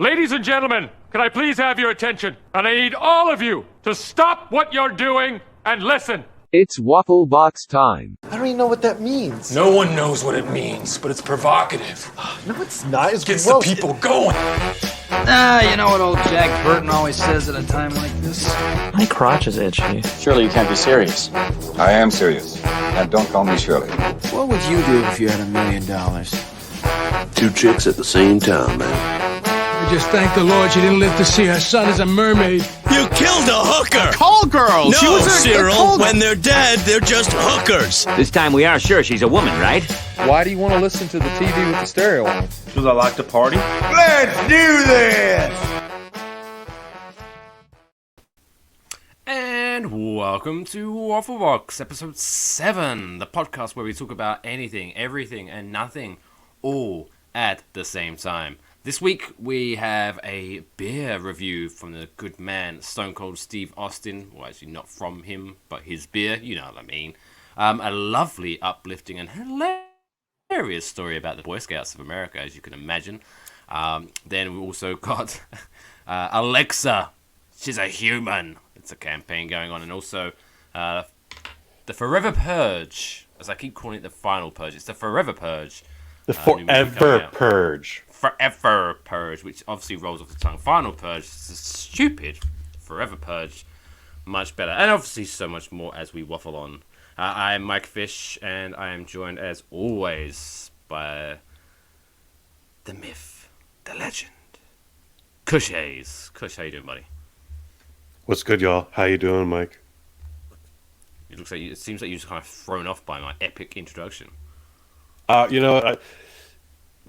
Ladies and gentlemen, can I please have your attention? And I need all of you to stop what you're doing and listen. It's Waffle Box time. I don't even know what that means. No one knows what it means, but it's provocative. No, it's not. It's Gets gross. the people going. You know what old Jack Burton always says at a time like this? My crotch is itchy. Surely you can't be serious. I am serious. And don't call me Shirley. What would you do if you had $1 million? 2 chicks at the same time, man. Just thank the Lord she didn't live to see her son as a mermaid. You killed a hooker! Call girl! No, Cyril, when they're dead, they're just hookers. This time we are sure she's a woman, right? Why do you want to listen to the TV with the stereo on? Because I like to party. Let's do this! And welcome to Waffle Box, episode 7, the podcast where we talk about anything, everything, and nothing, all at the same time. This week we have a beer review from the good man Stone Cold Steve Austin. Well, actually not from him, but his beer, you know what I mean. A lovely, uplifting, and hilarious story about the Boy Scouts of America, as you can imagine. Then we also got Alexa, she's a human. It's a campaign going on. And also the Forever Purge, as I keep calling it the final purge. It's the Forever Purge. The Forever Purge. Forever Purge, which obviously rolls off the tongue. Final Purge, it's stupid. Forever Purge, much better. And obviously so much more as we waffle on. I am Mike Fish, and I am joined as always by the myth, the legend, Kush Hayes. Kush, how you doing, buddy? What's good, y'all? How you doing, Mike? It seems like you're just kind of thrown off by my epic introduction.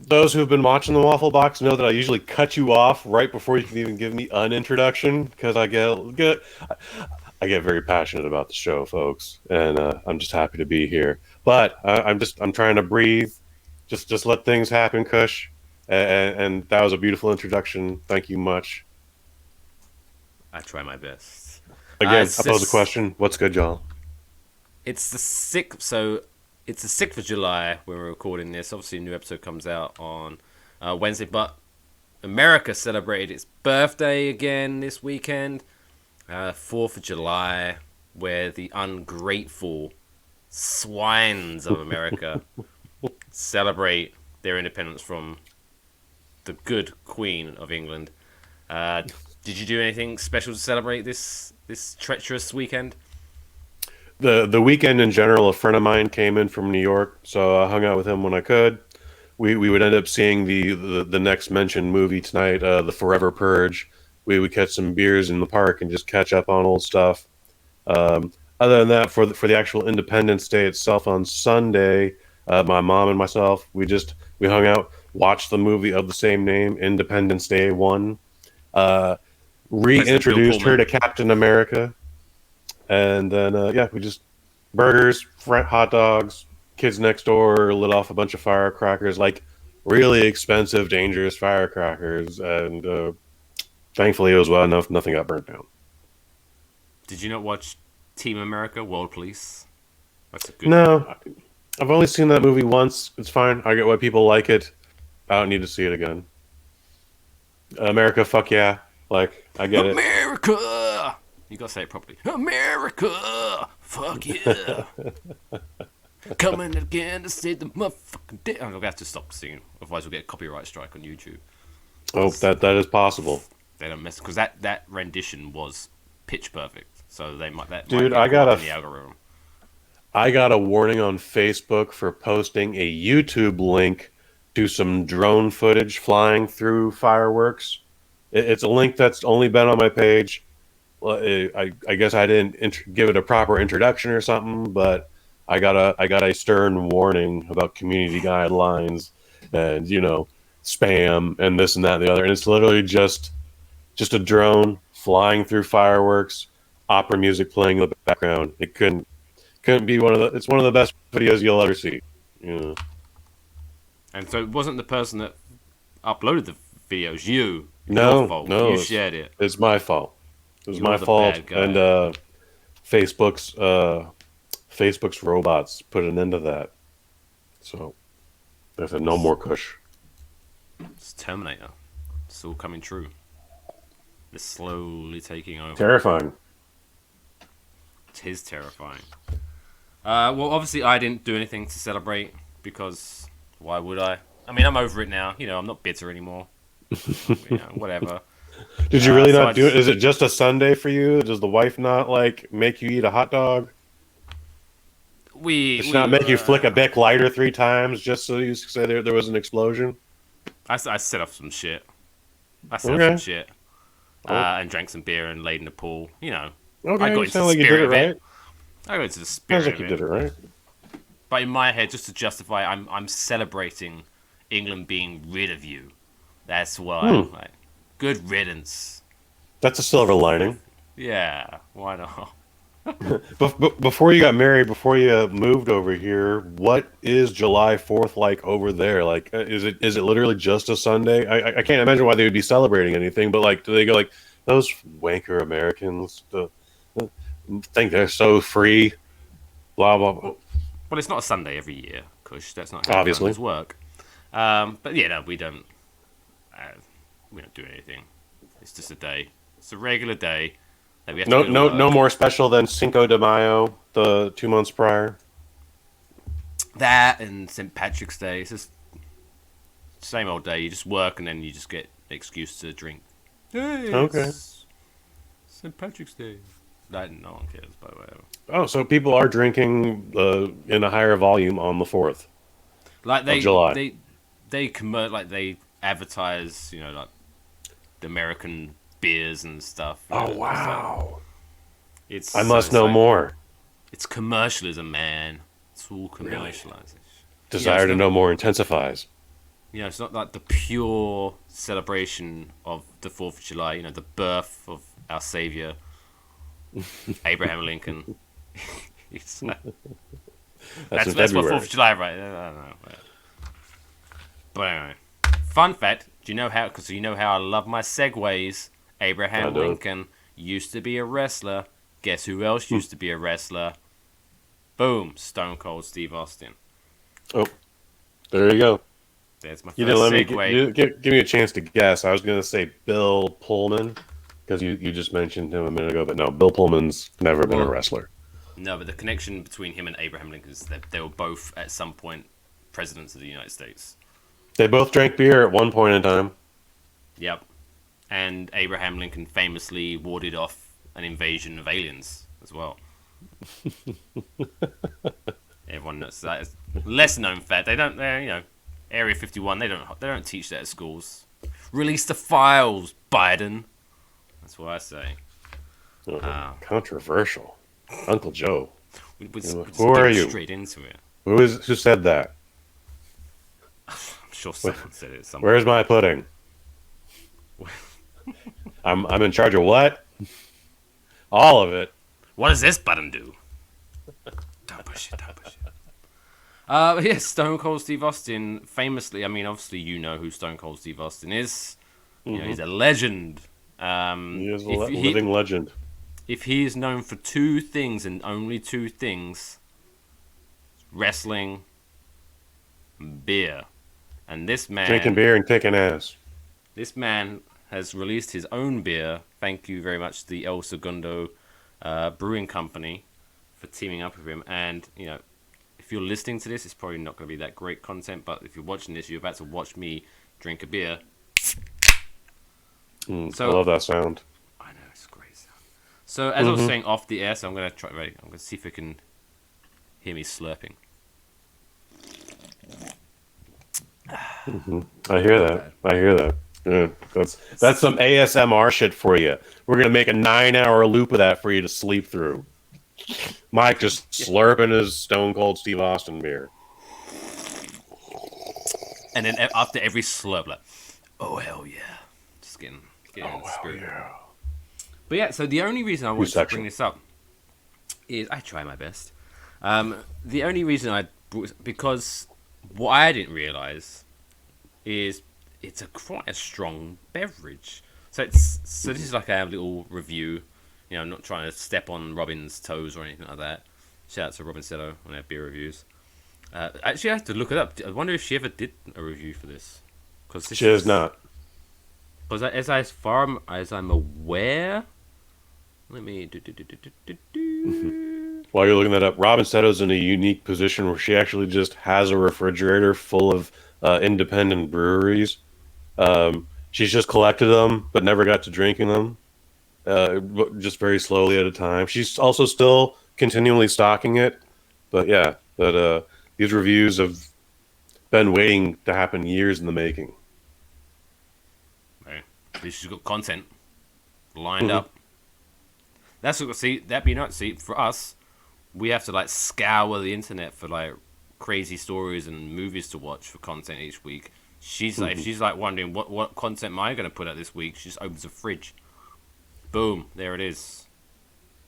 Those who have been watching the Waffle Box know that I usually cut you off right before you can even give me an introduction because I get very passionate about the show, folks, and I'm just happy to be here. But I'm trying to breathe, just let things happen, Kush, and that was a beautiful introduction. Thank you much. I try my best. Again, I pose a question. What's good, y'all? It's the 6th, so it's the 6th of July when we're recording this. Obviously, a new episode comes out on Wednesday, but America celebrated its birthday again this weekend. 4th of July, where the ungrateful swines of America celebrate their independence from the good Queen of England. Did you do anything special to celebrate this treacherous weekend? The weekend in general, a friend of mine came in from New York, so I hung out with him when I could. We would end up seeing the next mentioned movie tonight, the Forever Purge. We would catch some beers in the park and just catch up on old stuff. Other than that, for the actual Independence Day itself on Sunday, my mom and myself, we hung out, watched the movie of the same name, Independence Day 1. Reintroduced her to Captain America. And then, we just burgers, hot dogs, kids next door lit off a bunch of firecrackers, like really expensive, dangerous firecrackers. And thankfully, it was well enough, nothing got burnt down. Did you not watch Team America, World Police? That's a good No, I've only seen that movie once. It's fine. I get why people like it. I don't need to see it again. America, fuck yeah. Like, I get it. America! You gotta say it properly. America! Fuck yeah! Coming again to save the motherfucking day. I'm gonna have to stop singing, otherwise we'll get a copyright strike on YouTube. Oh, that is possible. They don't mess because that rendition was pitch perfect, so they might Dude, might I the algorithm. I got a warning on Facebook for posting a YouTube link to some drone footage flying through fireworks. It's a link that's only been on my page. Well, I guess I didn't give it a proper introduction or something, but I got a stern warning about community guidelines and spam and this and that and the other. And it's literally just a drone flying through fireworks, opera music playing in the background. It couldn't be it's one of the best videos you'll ever see. And so it wasn't the person that uploaded the videos. No, you shared it. It's my fault. It was my fault, and Facebook's robots put an end to that. So I said, no more Kush. It's Terminator. It's all coming true. It's slowly taking over. Terrifying. It is terrifying. Well, obviously I didn't do anything to celebrate because why would I? I mean, I'm over it now. You know, I'm not bitter anymore. Whatever. Did you really not do it? Is it just a Sunday for you? Does the wife not like make you eat a hot dog? Did she not make you flick a Bic lighter 3 times just so you say there was an explosion? I set off some shit. And drank some beer and laid in the pool. You know. Okay, I got into the like you did it right. I got into the spirit. Sounds like you did it right. But in my head, just to justify, I'm celebrating England being rid of you. That's why I'm like, good riddance. That's a silver lining. Yeah, why not? Before you got married, before you moved over here, what is July 4th like over there? Like, is it literally just a Sunday? I can't imagine why they would be celebrating anything, but like, do they go like, those wanker Americans think they're so free, blah, blah, blah. Well, it's not a Sunday every year, Kush. That's not how obviously work. But yeah, no, we don't do anything. It's just a day. It's a regular day. That we have to no more special than Cinco de Mayo, the 2 months prior. That and St. Patrick's Day. It's just same old day. You just work and then you just get an excuse to drink. Hey, okay. St. Patrick's Day. No one cares, but whatever. Oh, so people are drinking in a higher volume on the 4th. Like of July. they advertise, like the American beers and stuff. Oh wow! I must know more. It's commercialism, man. It's all commercialization. Desire to know more intensifies. It's not like the pure celebration of the 4th of July. The birth of our savior, Abraham Lincoln. That's what 4th of July, right? I don't know. But anyway, fun fact: do you know how? Because you know how I love my segues. Abraham Lincoln used to be a wrestler. Guess who else used to be a wrestler? Boom! Stone Cold Steve Austin. Oh, there you go. There's my first you didn't let segue. Give me a chance to guess. I was going to say Bill Pullman because you just mentioned him a minute ago, but no, Bill Pullman's never been a wrestler. No, but the connection between him and Abraham Lincoln is that they were both at some point presidents of the United States. They both drank beer at one point in time. Yep. And Abraham Lincoln famously warded off an invasion of aliens as well. Everyone knows that. Is less known fact. They don't. Area 51. They don't teach that at schools. Release the files, Biden. That's what I say. Controversial, Uncle Joe. Who are you? Straight into it. Who said that? I'm sure someone said it. Somewhere. Where's my pudding? I'm in charge of what? All of it. What does this button do? Don't push it. Yes, Stone Cold Steve Austin, famously, obviously you know who Stone Cold Steve Austin is. He's a legend. He is a living legend. If he is known for 2 things and only 2 things, wrestling and beer. And this man... Drinking beer and kicking ass. This man has released his own beer. Thank you very much to the El Segundo Brewing Company for teaming up with him. And, if you're listening to this, it's probably not going to be that great content. But if you're watching this, you're about to watch me drink a beer. I love that sound. I know, it's a great sound. So, as I was saying off the air, so I'm going to try. Ready? I'm going to see if you can hear me slurping. I hear that. Yeah, that's some ASMR shit for you. We're gonna make a 9-hour loop of that for you to sleep through. Mike just slurping his Stone Cold Steve Austin beer, and then after every slurp, like, oh hell yeah, just getting in the spirit. Yeah. But yeah, so the only reason I wanted to bring this up is I try my best. The only reason I brought because what I didn't realize is it's quite a strong beverage. So this is like a little review. I'm not trying to step on Robin's toes or anything like that. Shout out to Robin Setto on our beer reviews. Actually, I have to look it up. I wonder if she ever did a review for this. She has not. Because as far as I'm aware, let me While you're looking that up, Robin Seto's in a unique position where she actually just has a refrigerator full of independent breweries. She's just collected them, but never got to drinking them. Just very slowly at a time. She's also still continually stocking it. But yeah, these reviews have been waiting to happen years in the making. Right. At least she's got content lined up. That's what for us, we have to like scour the internet for like crazy stories and movies to watch for content each week. She's like, if she's like wondering what content am I going to put out this week, she just opens a fridge. Boom, there it is.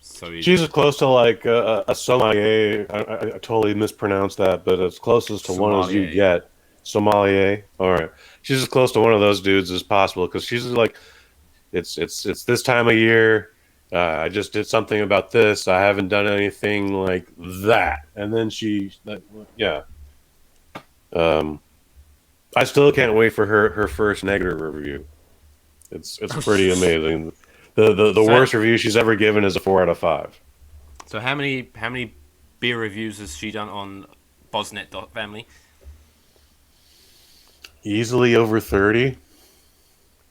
So she's as close to like a sommelier. I totally mispronounced that, but as close as to one as you get. Sommelier. All right, she's as close to one of those dudes as possible because she's like, it's this time of year. I just did something about this. I haven't done anything like that. And then I still can't wait for her first negative review. It's pretty amazing. The worst review she's ever given is a 4 out of 5. So how many beer reviews has she done on Bosnet.family? Easily over 30.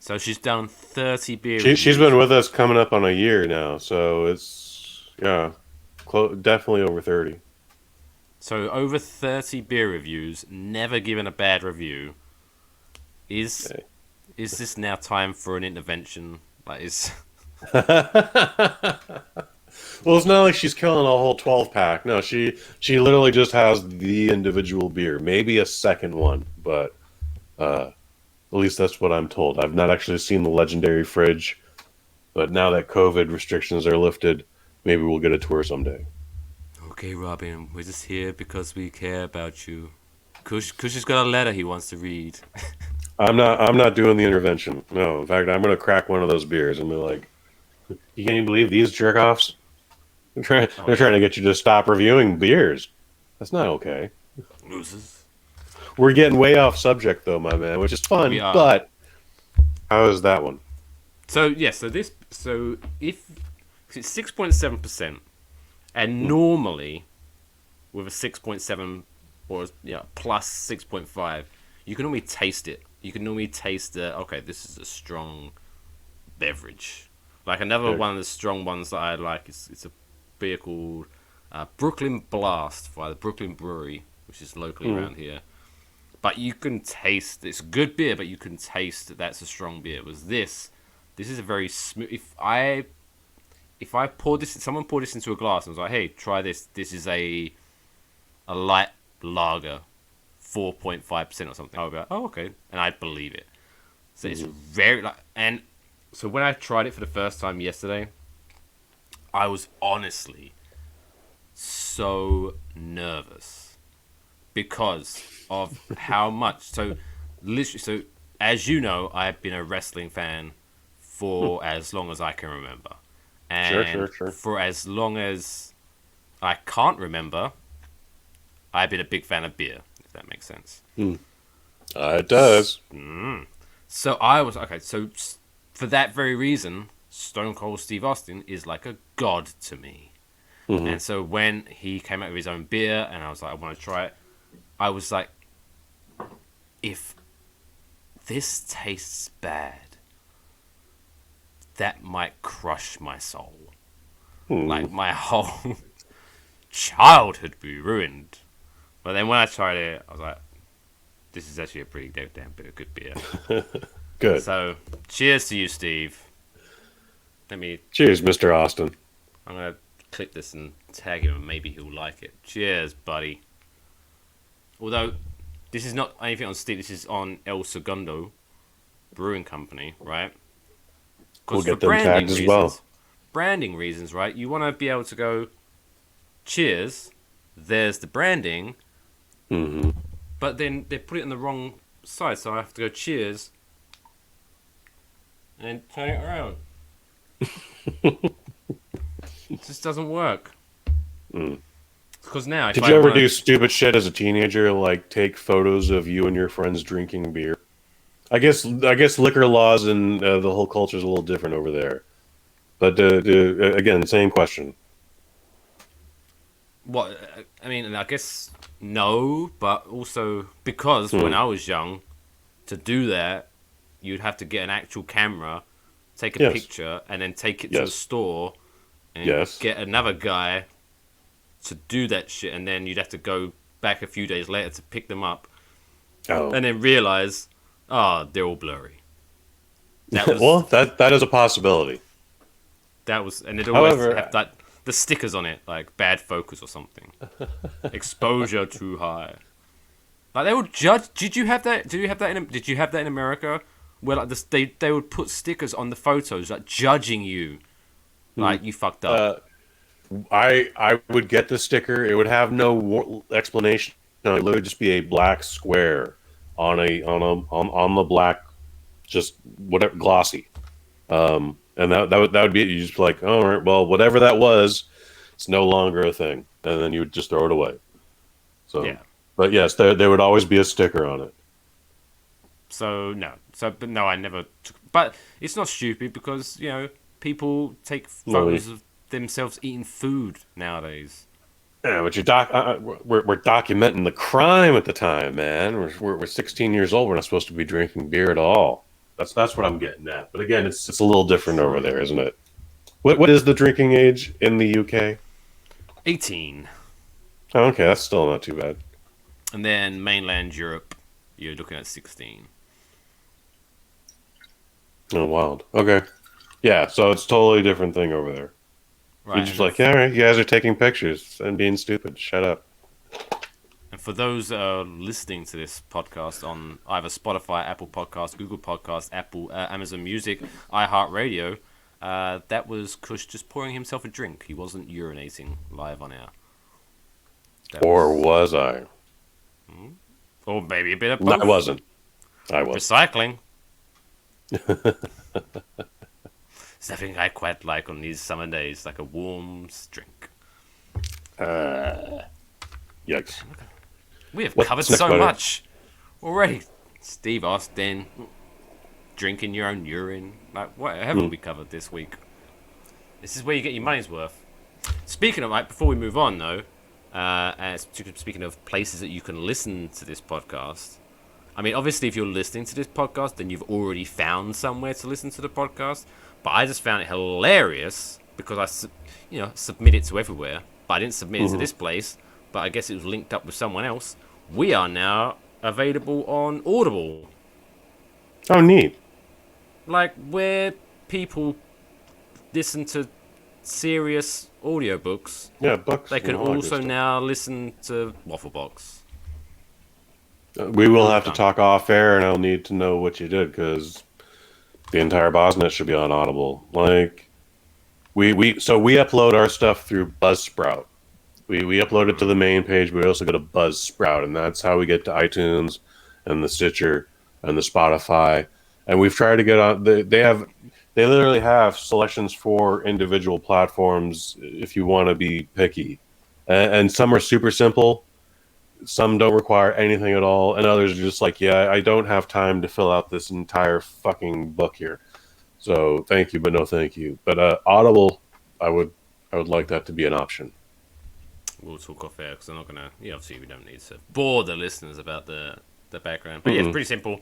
So she's done 30 beer reviews. She's been with us coming up on a year now, so it's definitely over 30. So over 30 beer reviews, never given a bad review. Is this now time for an intervention? Well, it's not like she's killing a whole 12-pack. No, she literally just has the individual beer, maybe a second one, but at least that's what I'm told. I've not actually seen the legendary fridge, but now that COVID restrictions are lifted, maybe we'll get a tour someday. Okay, Robin, we're just here because we care about you. Kush has got a letter he wants to read. I'm not doing the intervention. No, in fact, I'm going to crack one of those beers and be like, can you believe these jerk-offs? They're trying to get you to stop reviewing beers. That's not okay. Losers. We're getting way off subject, though, my man, which is fun, but how is that one? So if it's 6.7%, and normally with a 6.7 or plus 6.5, you can normally taste it. You can normally taste okay, this is a strong beverage. Like another one of the strong ones that I like it's a beer called Brooklyn Blast by the Brooklyn Brewery, which is locally around here. But you can taste it's good beer, but you can taste that that's a strong beer. It was this is a very smooth. If I poured this, someone poured this into a glass and was like, "Hey, try this. This is a light lager, 4.5% or something." I would be like, "Oh, okay," and I'd believe it. So it's very and so when I tried it for the first time yesterday, I was honestly so nervous because of how much. So literally, so as you know, I've been a wrestling fan for as long as I can remember. And sure. For as long as I can't remember, I've been a big fan of beer, if that makes sense. It does. So I was, okay, so for that very reason, Stone Cold Steve Austin is like a god to me. And so when he came out with his own beer, and I was like, I want to try it, I was like, if this tastes bad, that might crush my soul. Like my whole childhood be ruined. But then when I tried it, I was like, this is actually a pretty damn bit of good beer. Good. So, cheers to you, Steve. Cheers, Mr. Austin. I'm going to clip this and tag him and maybe he'll like it. Cheers, buddy. Although, this is not anything on Steve, this is on El Segundo Brewing Company, right? We'll get them tagged as well. Branding reasons, right? You want to be able to go, cheers, there's the branding, but then they put it on the wrong side, so I have to go cheers, and then turn it around. It just doesn't work. Because now, did you ever do stupid shit as a teenager, like take photos of you and your friends drinking beer? I guess liquor laws and the whole culture is a little different over there. But again, same question. What I mean, I guess no, but also because when I was young, to do that, you'd have to get an actual camera, take a picture, and then take it to the store and get another guy to do that shit, and then you'd have to go back a few days later to pick them up, and then realize, they're all blurry. That was, well, that is a possibility. That was, and it always have the stickers on it, like bad focus or something, exposure too high. Like they would judge. Did you have that? Did you have that in America? Where like this, they would put stickers on the photos, like judging you, like you fucked up. I would get the sticker. It would have no explanation. No, it would just be a black square on the black, just whatever glossy. And that would be it. You just like, all right, well, whatever that was, it's no longer a thing, and then you would just throw it away. So, but yes, there would always be a sticker on it. But no, I never took. But it's not stupid because people take photos of themselves eating food nowadays. Yeah, but we're documenting the crime at the time, man. We're 16 years old. We're not supposed to be drinking beer at all. That's what I'm getting at. But again, it's a little different over there, isn't it? What is the drinking age in the UK? 18. Oh, okay, that's still not too bad. And then mainland Europe, you're looking at 16. Oh, wild. Okay. Yeah, so it's a totally different thing over there. Right. You're just like, all right, you guys are taking pictures and being stupid. Shut up. And for those listening to this podcast on either Spotify, Apple Podcasts, Google Podcasts, Amazon Music, iHeartRadio, that was Kush just pouring himself a drink. He wasn't urinating live on air. Or was I? Or maybe a bit of both. No, I wasn't. Recycling. Something I quite like on these summer days, like a warm drink. Yikes. We have covered so much already. Steve Austin, drinking your own urine. Like, what haven't we covered this week? This is where you get your money's worth. Speaking of, like, before we move on, though, speaking of places that you can listen to this podcast, I mean, obviously, if you're listening to this podcast, then you've already found somewhere to listen to the podcast. But I just found it hilarious because I submit it to everywhere. But I didn't submit it to this place. But I guess it was linked up with someone else. We are now available on Audible. Oh, neat. Like, where people listen to serious audiobooks. Yeah, books. They can also now listen to Waffle Box. We will have to talk off air, and I'll need to know what you did, because the entire Bosnet should be on Audible. Like, we upload our stuff through Buzzsprout. We upload it to the main page, but we also go to Buzzsprout, and that's how we get to iTunes and the Stitcher and the Spotify. And we've tried to get on. They literally have selections for individual platforms if you want to be picky, and some are super simple. Some don't require anything at all, and others are just like, yeah, I don't have time to fill out this entire fucking book here. So thank you, but no thank you. But Audible, I would like that to be an option. We'll talk off air because I'm not gonna. Obviously, we don't need to bore the listeners about the background. But yeah, it's pretty simple.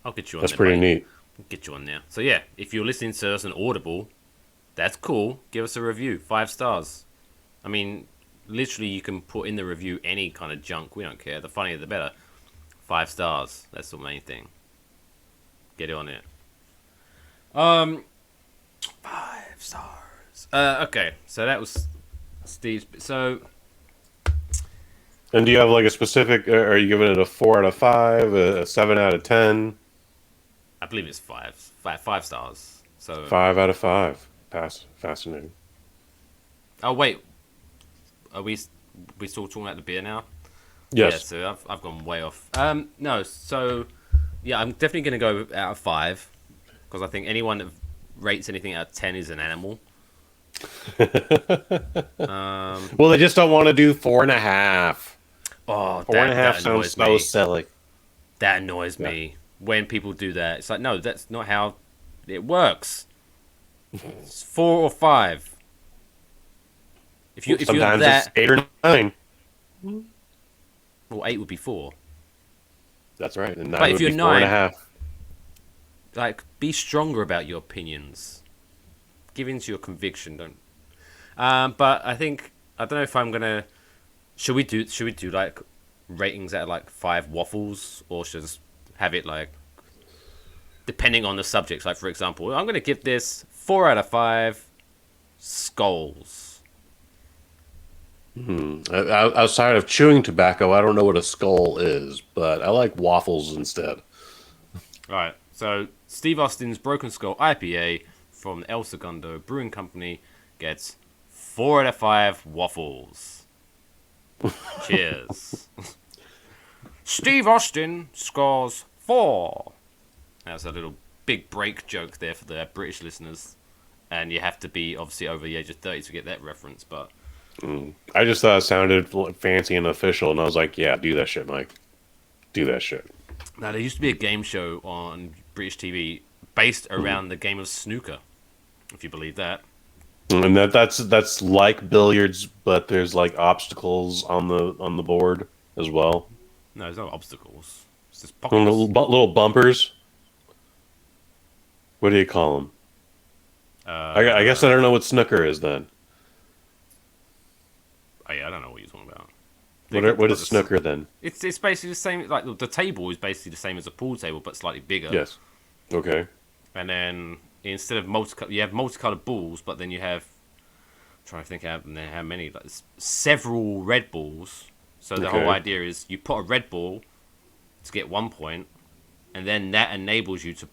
I'll get you on. That's pretty neat. Get you on there. So yeah, if you're listening to us on Audible, that's cool. Give us a review, 5 stars. I mean, literally, you can put in the review any kind of junk. We don't care. The funnier, the better. 5 stars. That's the main thing. Get it on it. 5 stars. Okay, so that was Steve's. So. And do you have like a specific? Are you giving it a 4 out of 5, a 7 out of 10? I believe it's 5 stars. So 5 out of 5. Fascinating. Oh wait, are we still talking about the beer now? Yes. Yeah, so I've gone way off. No, so yeah, I'm definitely gonna go out of 5 because I think anyone that rates anything out of 10 is an animal. Well, they just don't want to do 4.5. Oh, 4.5 sounds so silly. That annoys me. when people do that. It's like, no, that's not how it works. It's 4 or 5. If you're Sometimes that, it's 8 or 9. well, 8 would be 4. That's right. And 9 But if would you're be 9, 4.5. like, be stronger about your opinions. Give into your conviction, don't. But I think I don't know if I'm gonna. Should we do like ratings at like 5 waffles, or should I just have it like depending on the subjects? Like for example, I'm gonna give this 4 out of 5 skulls. Outside of chewing tobacco, I don't know what a skull is, but I like waffles instead. All right, so Steve Austin's Broken Skull IPA from El Segundo Brewing Company gets 4 out of 5 waffles. Cheers. Steve Austin scores 4. That's a little big break joke there for the British listeners, and you have to be obviously over the age of 30 to get that reference. But I just thought it sounded fancy and official, and I was like, yeah, do that shit, Mike. Do that shit. now there used to be a game show on British TV based around the game of snooker, if you believe that. And that's like billiards, but there's like obstacles on the board as well. No, there's no obstacles. It's just Little bumpers. What do you call them? I guess I don't know what snooker is then. I don't know what you're talking about. What is snooker then? It's basically the same. Like the table is basically the same as a pool table, but slightly bigger. Yes. Okay. And then instead of you have multicolored balls, but then you have. I'm trying to think how many. Like several red balls. So the whole idea is you put a red ball to get 1 point, and then that enables you to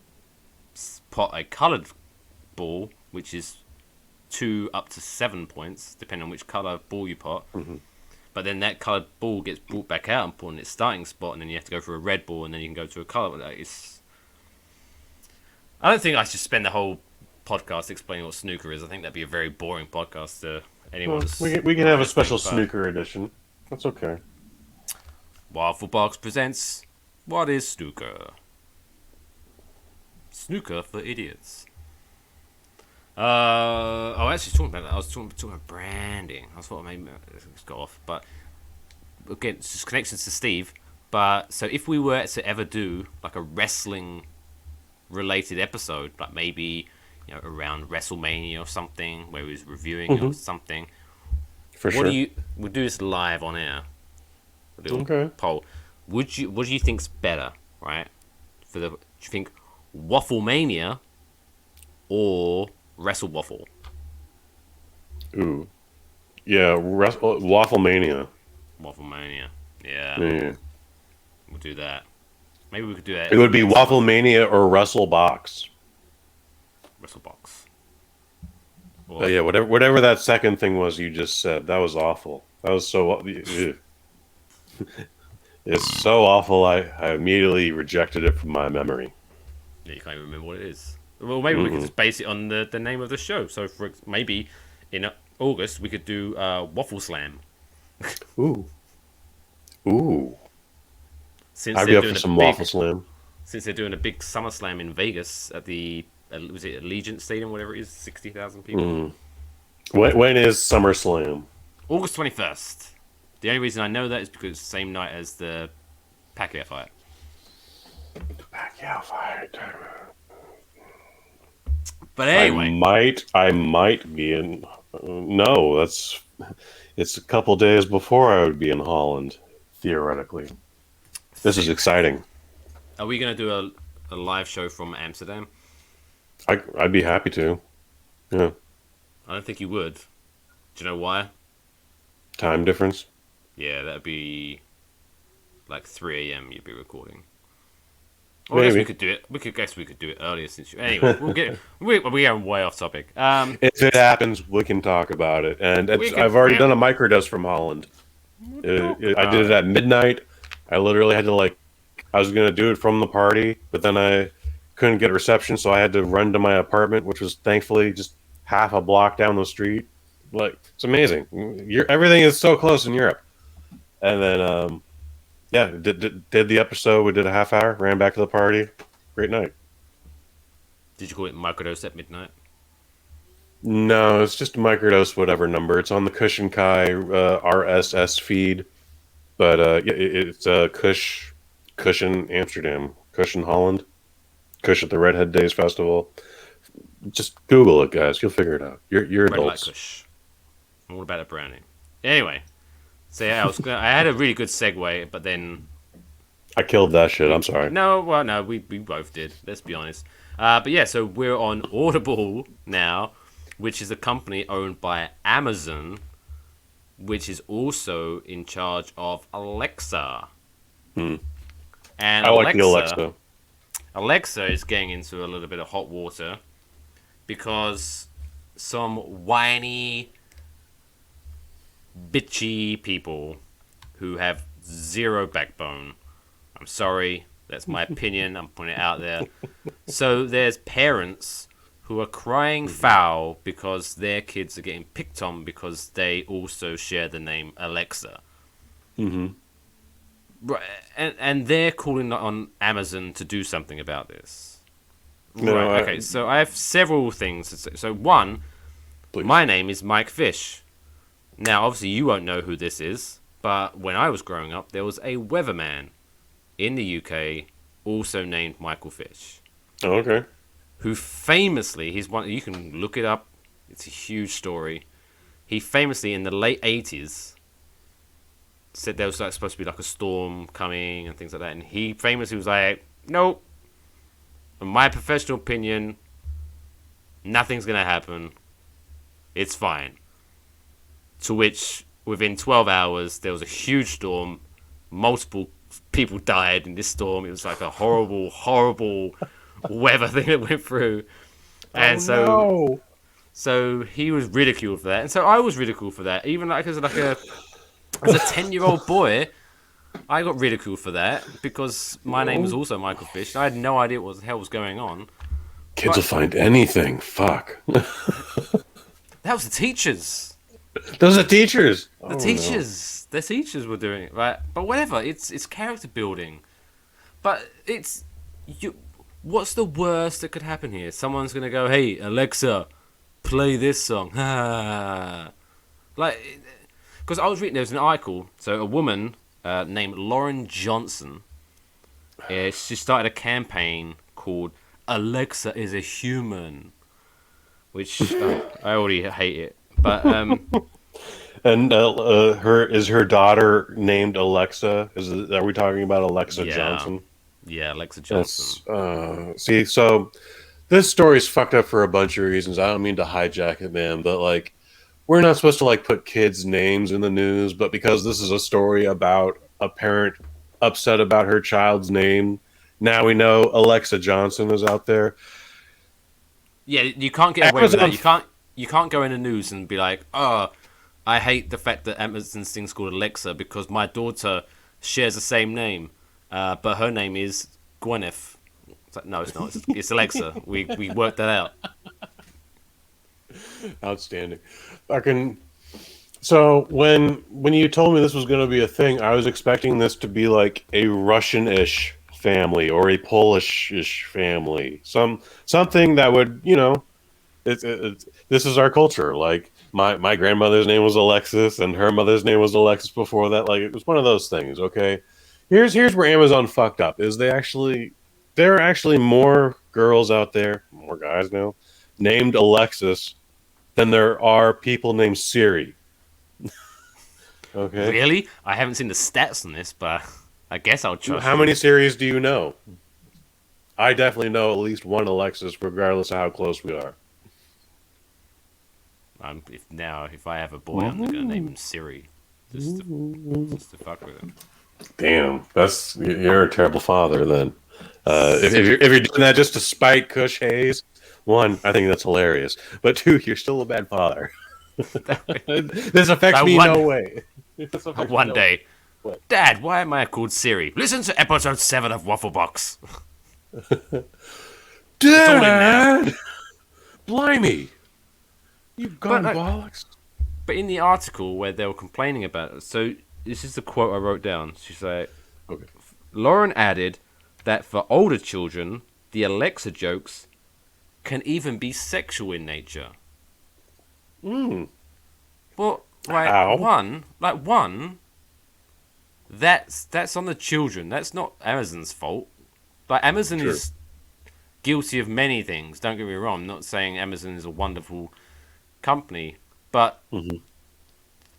put a colored ball, which is 2 up to 7 points, depending on which color ball you put. Mm-hmm. But then that colored ball gets brought back out and put in its starting spot, and then you have to go for a red ball, and then you can go to a color. I don't think I should spend the whole podcast explaining what snooker is. I think that'd be a very boring podcast to anyone. Well, we can have a special snooker edition. That's okay. Waffle Box presents What is Snooker? Snooker for idiots. I was talking about branding. That's what made me got off. But again, it's just connections to Steve. But so if we were to ever do like a wrestling related episode, like maybe around WrestleMania or something, where we was reviewing or something. For sure. We'll do this live on air. A little poll. What do you think's better, right? Do you think Waffle Mania or Wrestle Waffle? Ooh. Yeah, Waffle Mania. Waffle Mania. Yeah. We'll do that. Maybe we could do that. It would be Waffle Mania or Wrestle Box. Wrestle Box. But yeah, whatever that second thing was you just said, that was awful. That was so... It's so awful, I immediately rejected it from my memory. Yeah, you can't even remember what it is. Well, maybe we could just base it on the name of the show. So maybe in August we could do Waffle Slam. Ooh. Since I'd be up for some Waffle Slam. Since they're doing a big Summer Slam in Vegas at the was it Allegiant Stadium, whatever it is, 60,000 people. When is SummerSlam? August 21st. The only reason I know that is because it's the same night as the Pacquiao fight. But anyway, I might be in. No, it's a couple days before I would be in Holland, theoretically. This is exciting. Are we going to do a live show from Amsterdam? I'd be happy to. Yeah. I don't think you would. Do you know why? Time difference? Yeah, that'd be like 3 a.m. you'd be recording. Or Maybe. I guess we could do it. We could do it earlier since you. Anyway, we're getting way off topic. If it happens, we can talk about it. And I've already done a microdose from Holland. I did it at midnight. I literally had to I was gonna do it from the party, but then I couldn't get reception, so I had to run to my apartment, which was thankfully just half a block down the street. It's amazing. Everything is so close in Europe. And then, Yeah, did the episode. We did a half hour. Ran back to the party. Great night. Did you call it microdose at midnight? No, it's just microdose, whatever number. It's on the Kush and Kai RSS feed. But it's Kush in Amsterdam, Kush in Holland, Kush at the Redhead Days Festival. Just Google it, guys. You'll figure it out. You're Red Light adults. Kush. I'm all about the branding. Anyway, so yeah, I had a really good segue, but then I killed that shit. I'm sorry. No, we both did. Let's be honest. But yeah, so we're on Audible now, which is a company owned by Amazon, which is also in charge of Alexa. And I like the Alexa. Alexa is getting into a little bit of hot water because some whiny, bitchy people who have zero backbone. I'm sorry, that's my opinion. I'm putting it out there. So there's parents who are crying foul because their kids are getting picked on because they also share the name Alexa. Right, and they're calling on Amazon to do something about this. No, right. Okay. So I have several things to say. So one, my name is Mike Fish. Now, obviously, you won't know who this is, but when I was growing up, there was a weatherman in the UK also named Michael Fish. Oh, okay. Who famously, he's one. You can look it up. It's a huge story. He famously, in the late 80s, said there was supposed to be like a storm coming and things like that, and he famously was like, "Nope. In my professional opinion, nothing's gonna happen. It's fine." To which, within 12 hours, there was a huge storm. Multiple people died in this storm. It was like a horrible, horrible weather thing that went through. And so he was ridiculed for that, and so I was ridiculed for that. Even like as a 10-year-old boy, I got ridiculed for that because my name was also Michael Fish. I had no idea what the hell was going on. Kids will find anything. Fuck. That was the teachers. Those are teachers. The teachers. No. The teachers were doing it, right? But whatever. It's character building. But it's what's the worst that could happen here? Someone's gonna go, "Hey, Alexa, play this song." Like, because I was reading, there was an article. So a woman named Lauren Johnson, she started a campaign called "Alexa is a Human," which I already hate it. But and her daughter named Alexa? Are we talking about Alexa Johnson? Yeah, Alexa Johnson. See, so this story's fucked up for a bunch of reasons. I don't mean to hijack it, man, but like, we're not supposed to like put kids' names in the news, but because this is a story about a parent upset about her child's name, now we know Alexa Johnson is out there. Yeah, you can't get away with that. You can't go in the news and be like, "Oh, I hate the fact that Amazon's thing's called Alexa because my daughter shares the same name, but her name is Gwyneth." It's like, no, it's not. It's Alexa. We worked that out. Outstanding. So when you told me this was going to be a thing, I was expecting this to be like a Russian-ish family or a Polish-ish family, something that would, this is our culture. Like my grandmother's name was Alexis, and her mother's name was Alexis before that. Like, it was one of those things. Okay, here's where Amazon fucked up. Is there are actually more girls out there, more guys now, named Alexis than there are people named Siri. Okay. Really? I haven't seen the stats on this, but I guess I'll trust. How many Siris do you know? I definitely know at least one Alexis, regardless of how close we are. If I have a boy, I'm gonna name him Siri, just to fuck with him. Damn, you're a terrible father then. If you're doing that just to spite Kush Hayes, one, I think that's hilarious. But two, you're still a bad father. This affects me no way. One day, Dad, why am I called Siri? Listen to episode 7 of Waffle Box. Dad, blimey, you've gone bollocks. But in the article where they were complaining about it, so this is the quote I wrote down. She's like, Okay. Lauren added that for older children, the Alexa jokes can even be sexual in nature. Well, How? That's on the children. That's not Amazon's fault. Like, Amazon is guilty of many things. Don't get me wrong. I'm not saying Amazon is a wonderful company, but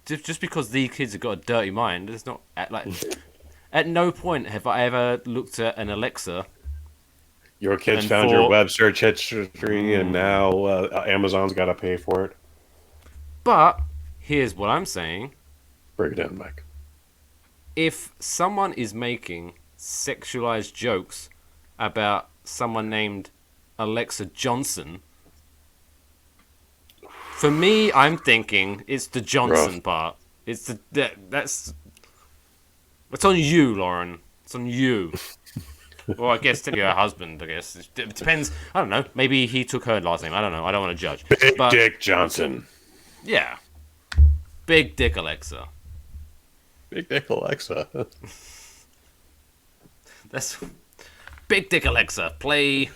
just because these kids have got a dirty mind, it's not at no point have I ever looked at an Alexa. Your kids found your web search history, and now Amazon's got to pay for it. But here's what I'm saying. Break it down, Mike. If someone is making sexualized jokes about someone named Alexa Johnson, for me, I'm thinking it's the Johnson part. It's that's on you, Lauren. It's on you. Well, I guess to your husband. I guess it depends. I don't know. Maybe he took her last name. I don't know. I don't want to judge. Big Dick Johnson. Yeah. Big Dick Alexa. Big Dick Alexa. That's Big Dick Alexa. Play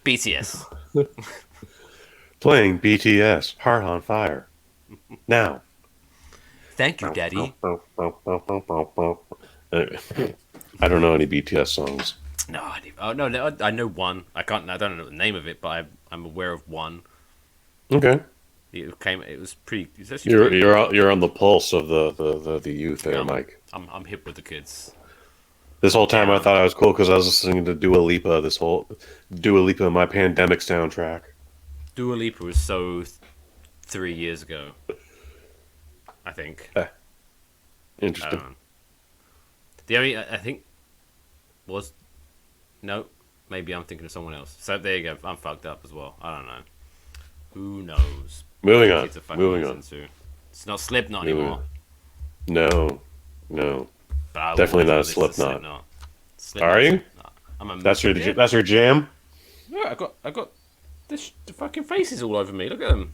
BTS. Playing BTS. Heart on Fire. Now. Thank you, Daddy. I don't know any BTS songs. No, I know one. I don't know the name of it, but I'm aware of one. Okay. It was pretty. You're on the pulse of the youth there, Mike. I'm hip with the kids. This whole time I thought I was cool because I was listening to Dua Lipa. Dua Lipa, my pandemic soundtrack. Dua Lipa was so 3 years ago. I think. Interesting. The only I think was maybe I'm thinking of someone else. So there you go. I'm fucked up as well. I don't know. Who knows? Moving on. It's not Slipknot anymore. No. Definitely not a Slipknot. Are you? That's your jam? Yeah, I got the fucking faces all over me. Look at them.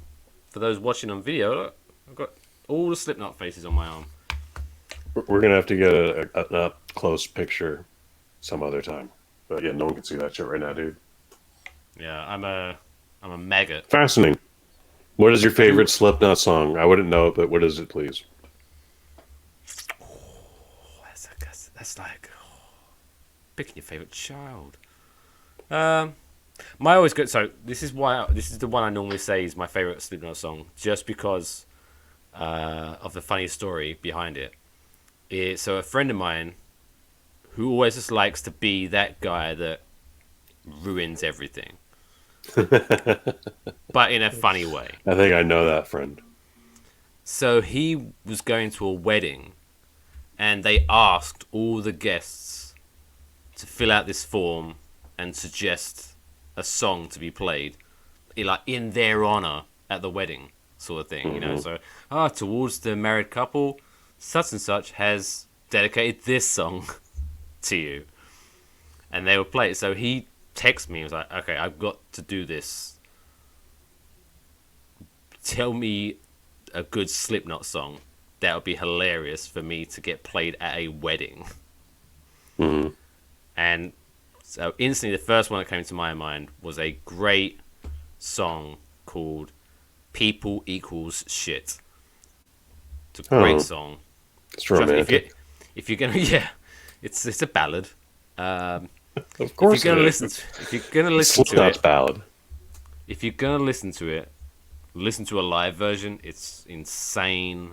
For those watching on video, look, I've got all the Slipknot faces on my arm. We're gonna have to get an up close picture some other time. But yeah, no one can see that shit right now, dude. Yeah, I'm a maggot. Fascinating. What is your favorite Slipknot song? I wouldn't know it, but what is it, please? That's like picking your favorite child. My always good. So this is the one I normally say is my favorite Slipknot song, just because of the funny story behind it. So a friend of mine who always just likes to be that guy that ruins everything, but in a funny way. I think I know that friend. So he was going to a wedding, and they asked all the guests to fill out this form and suggest a song to be played, in their honor at the wedding, sort of thing. You know. So towards the married couple, such and such has dedicated this song to you, and they would play it. So he texted me. He was like, "Okay, I've got to do this. Tell me a good Slipknot song that would be hilarious for me to get played at a wedding." And so instantly, the first one that came to my mind was a great song called "People Equals Shit." It's a great song. It's romantic. If you're gonna, it's a ballad. Of course, if you're gonna listen to it, ballad. If you're gonna listen to it, listen to a live version. It's insane.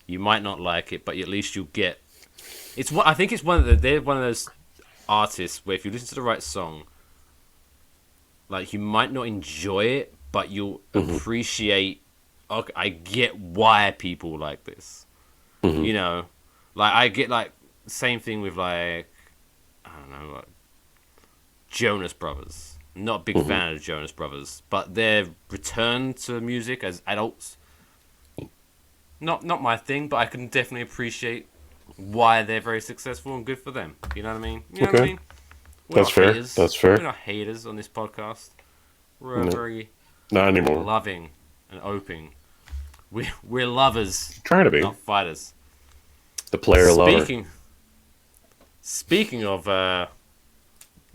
You might not like it, but at least you'll get. I think it's they're one of those artists where if you listen to the right song, like, you might not enjoy it, but you'll appreciate. Okay, I get why people like this. You know, like, I get, like, same thing with, like, I don't know, like Jonas Brothers. Not a big fan of Jonas Brothers, but their return to music as adults, not my thing, but I can definitely appreciate why they're very successful, and good for them. You know what I mean? You know what I mean? That's fair. Haters. That's fair. We're not haters on this podcast. We're very not anymore. Loving and open. We're lovers. Trying to be. Not fighters. The player lover. Speaking of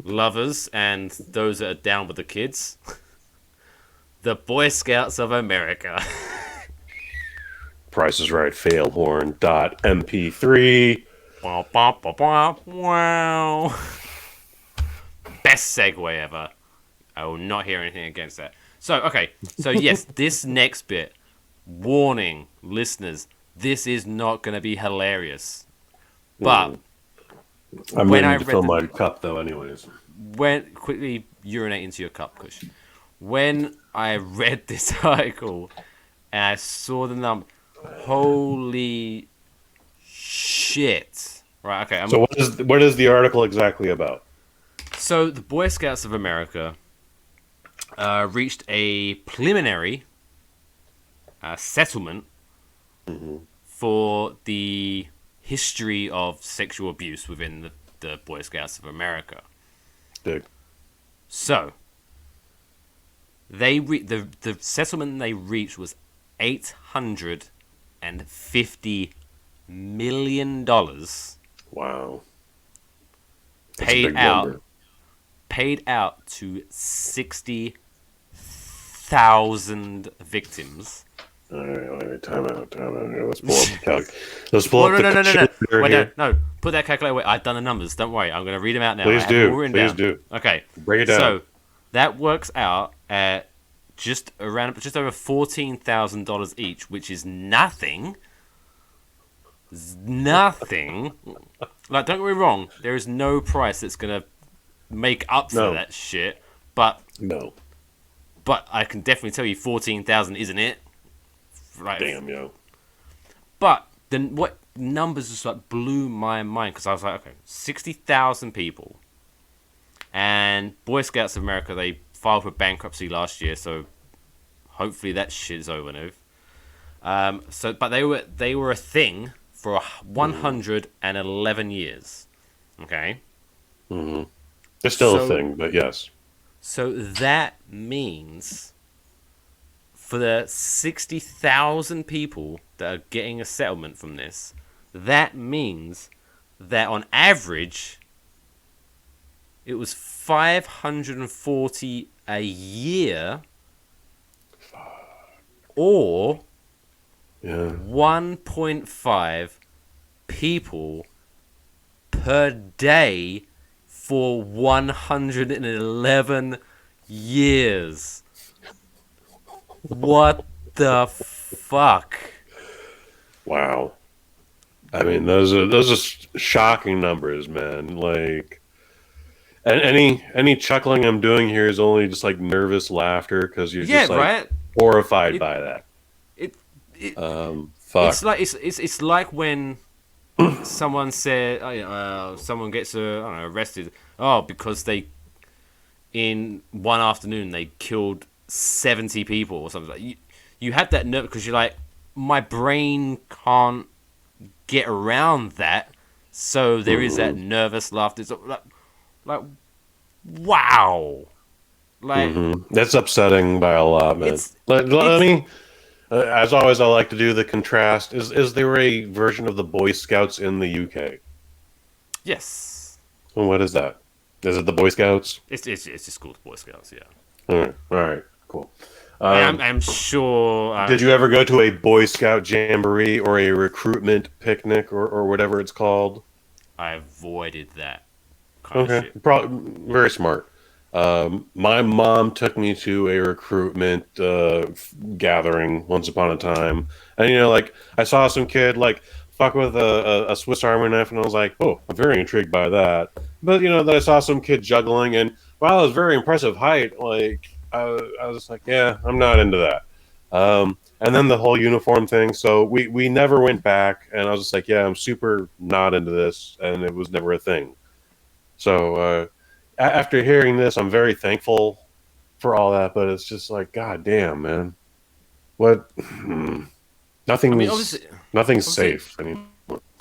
lovers and those that are down with the kids, the Boy Scouts of America. Price is Right, failhorn.mp3. Wow. Best segue ever. I will not hear anything against that. So, okay. So, yes, this next bit. Warning, listeners. This is not going to be hilarious. But I'm ready to fill my cup, though, anyways. Quickly urinate into your cup, Kush. When I read this article and I saw the number, holy shit! Right? Okay. So what is the article exactly about? So the Boy Scouts of America reached a preliminary settlement for the history of sexual abuse within the Boy Scouts of America. Dig. So, the settlement they reached was $850 million. Wow. Paid out to 60,000 victims. All right, time out. Let's pull up the calc. Let's pull up the calculator. Wait, no, put that calculator away. I've done the numbers. Don't worry. I'm going to read them out now. Please do. Okay. Break it down. So that works out at just over $14,000 each, which is nothing. Nothing. Like, don't get me wrong. There is no price that's going to make up for that shit. But no. But I can definitely tell you 14,000 isn't it. Right. Damn, yo. But then what numbers just like blew my mind, because I was like, okay, 60,000 people, and Boy Scouts of America, they filed for bankruptcy last year, so hopefully that shit is over now. But they were a thing for 111 years. Okay. Mm-hmm. They're still a thing, but yes. So that means, for the 60,000 people that are getting a settlement from this, that means that on average, it was $540 a year, or 1.5 people per day for 111 years. What the fuck? Wow. I mean, those are shocking numbers, man. Like, and any chuckling I'm doing here is only just like nervous laughter because you're just like horrified by that. Fuck. It's like when someone said, someone gets arrested. Oh, because in one afternoon they killed 70 people or something. Like you have that nerve because you're like, my brain can't get around that, so there is that nervous laughter. It's like wow, like that's upsetting by a lot, man. I mean, as always, I like to do the contrast. Is there a version of the Boy Scouts in the UK? Yes. Well, what is that? Is it the Boy Scouts? It's just called Boy Scouts, yeah. All right, cool. I'm sure. Did you ever go to a Boy Scout jamboree or a recruitment picnic or whatever it's called? I avoided that kind of shit. Probably very smart. My mom took me to a recruitment gathering once upon a time, and like I saw some kid like fuck with a Swiss Army knife, and I was like, oh, I'm very intrigued by that. But then I saw some kid juggling, and wow, it was very impressive height. Like I was like, yeah, I'm not into that. And then the whole uniform thing. So we never went back, and I was just like, yeah, I'm super not into this, and it was never a thing. So after hearing this, I'm very thankful for all that, but it's just like, god damn, man, what? Nothing's safe anymore.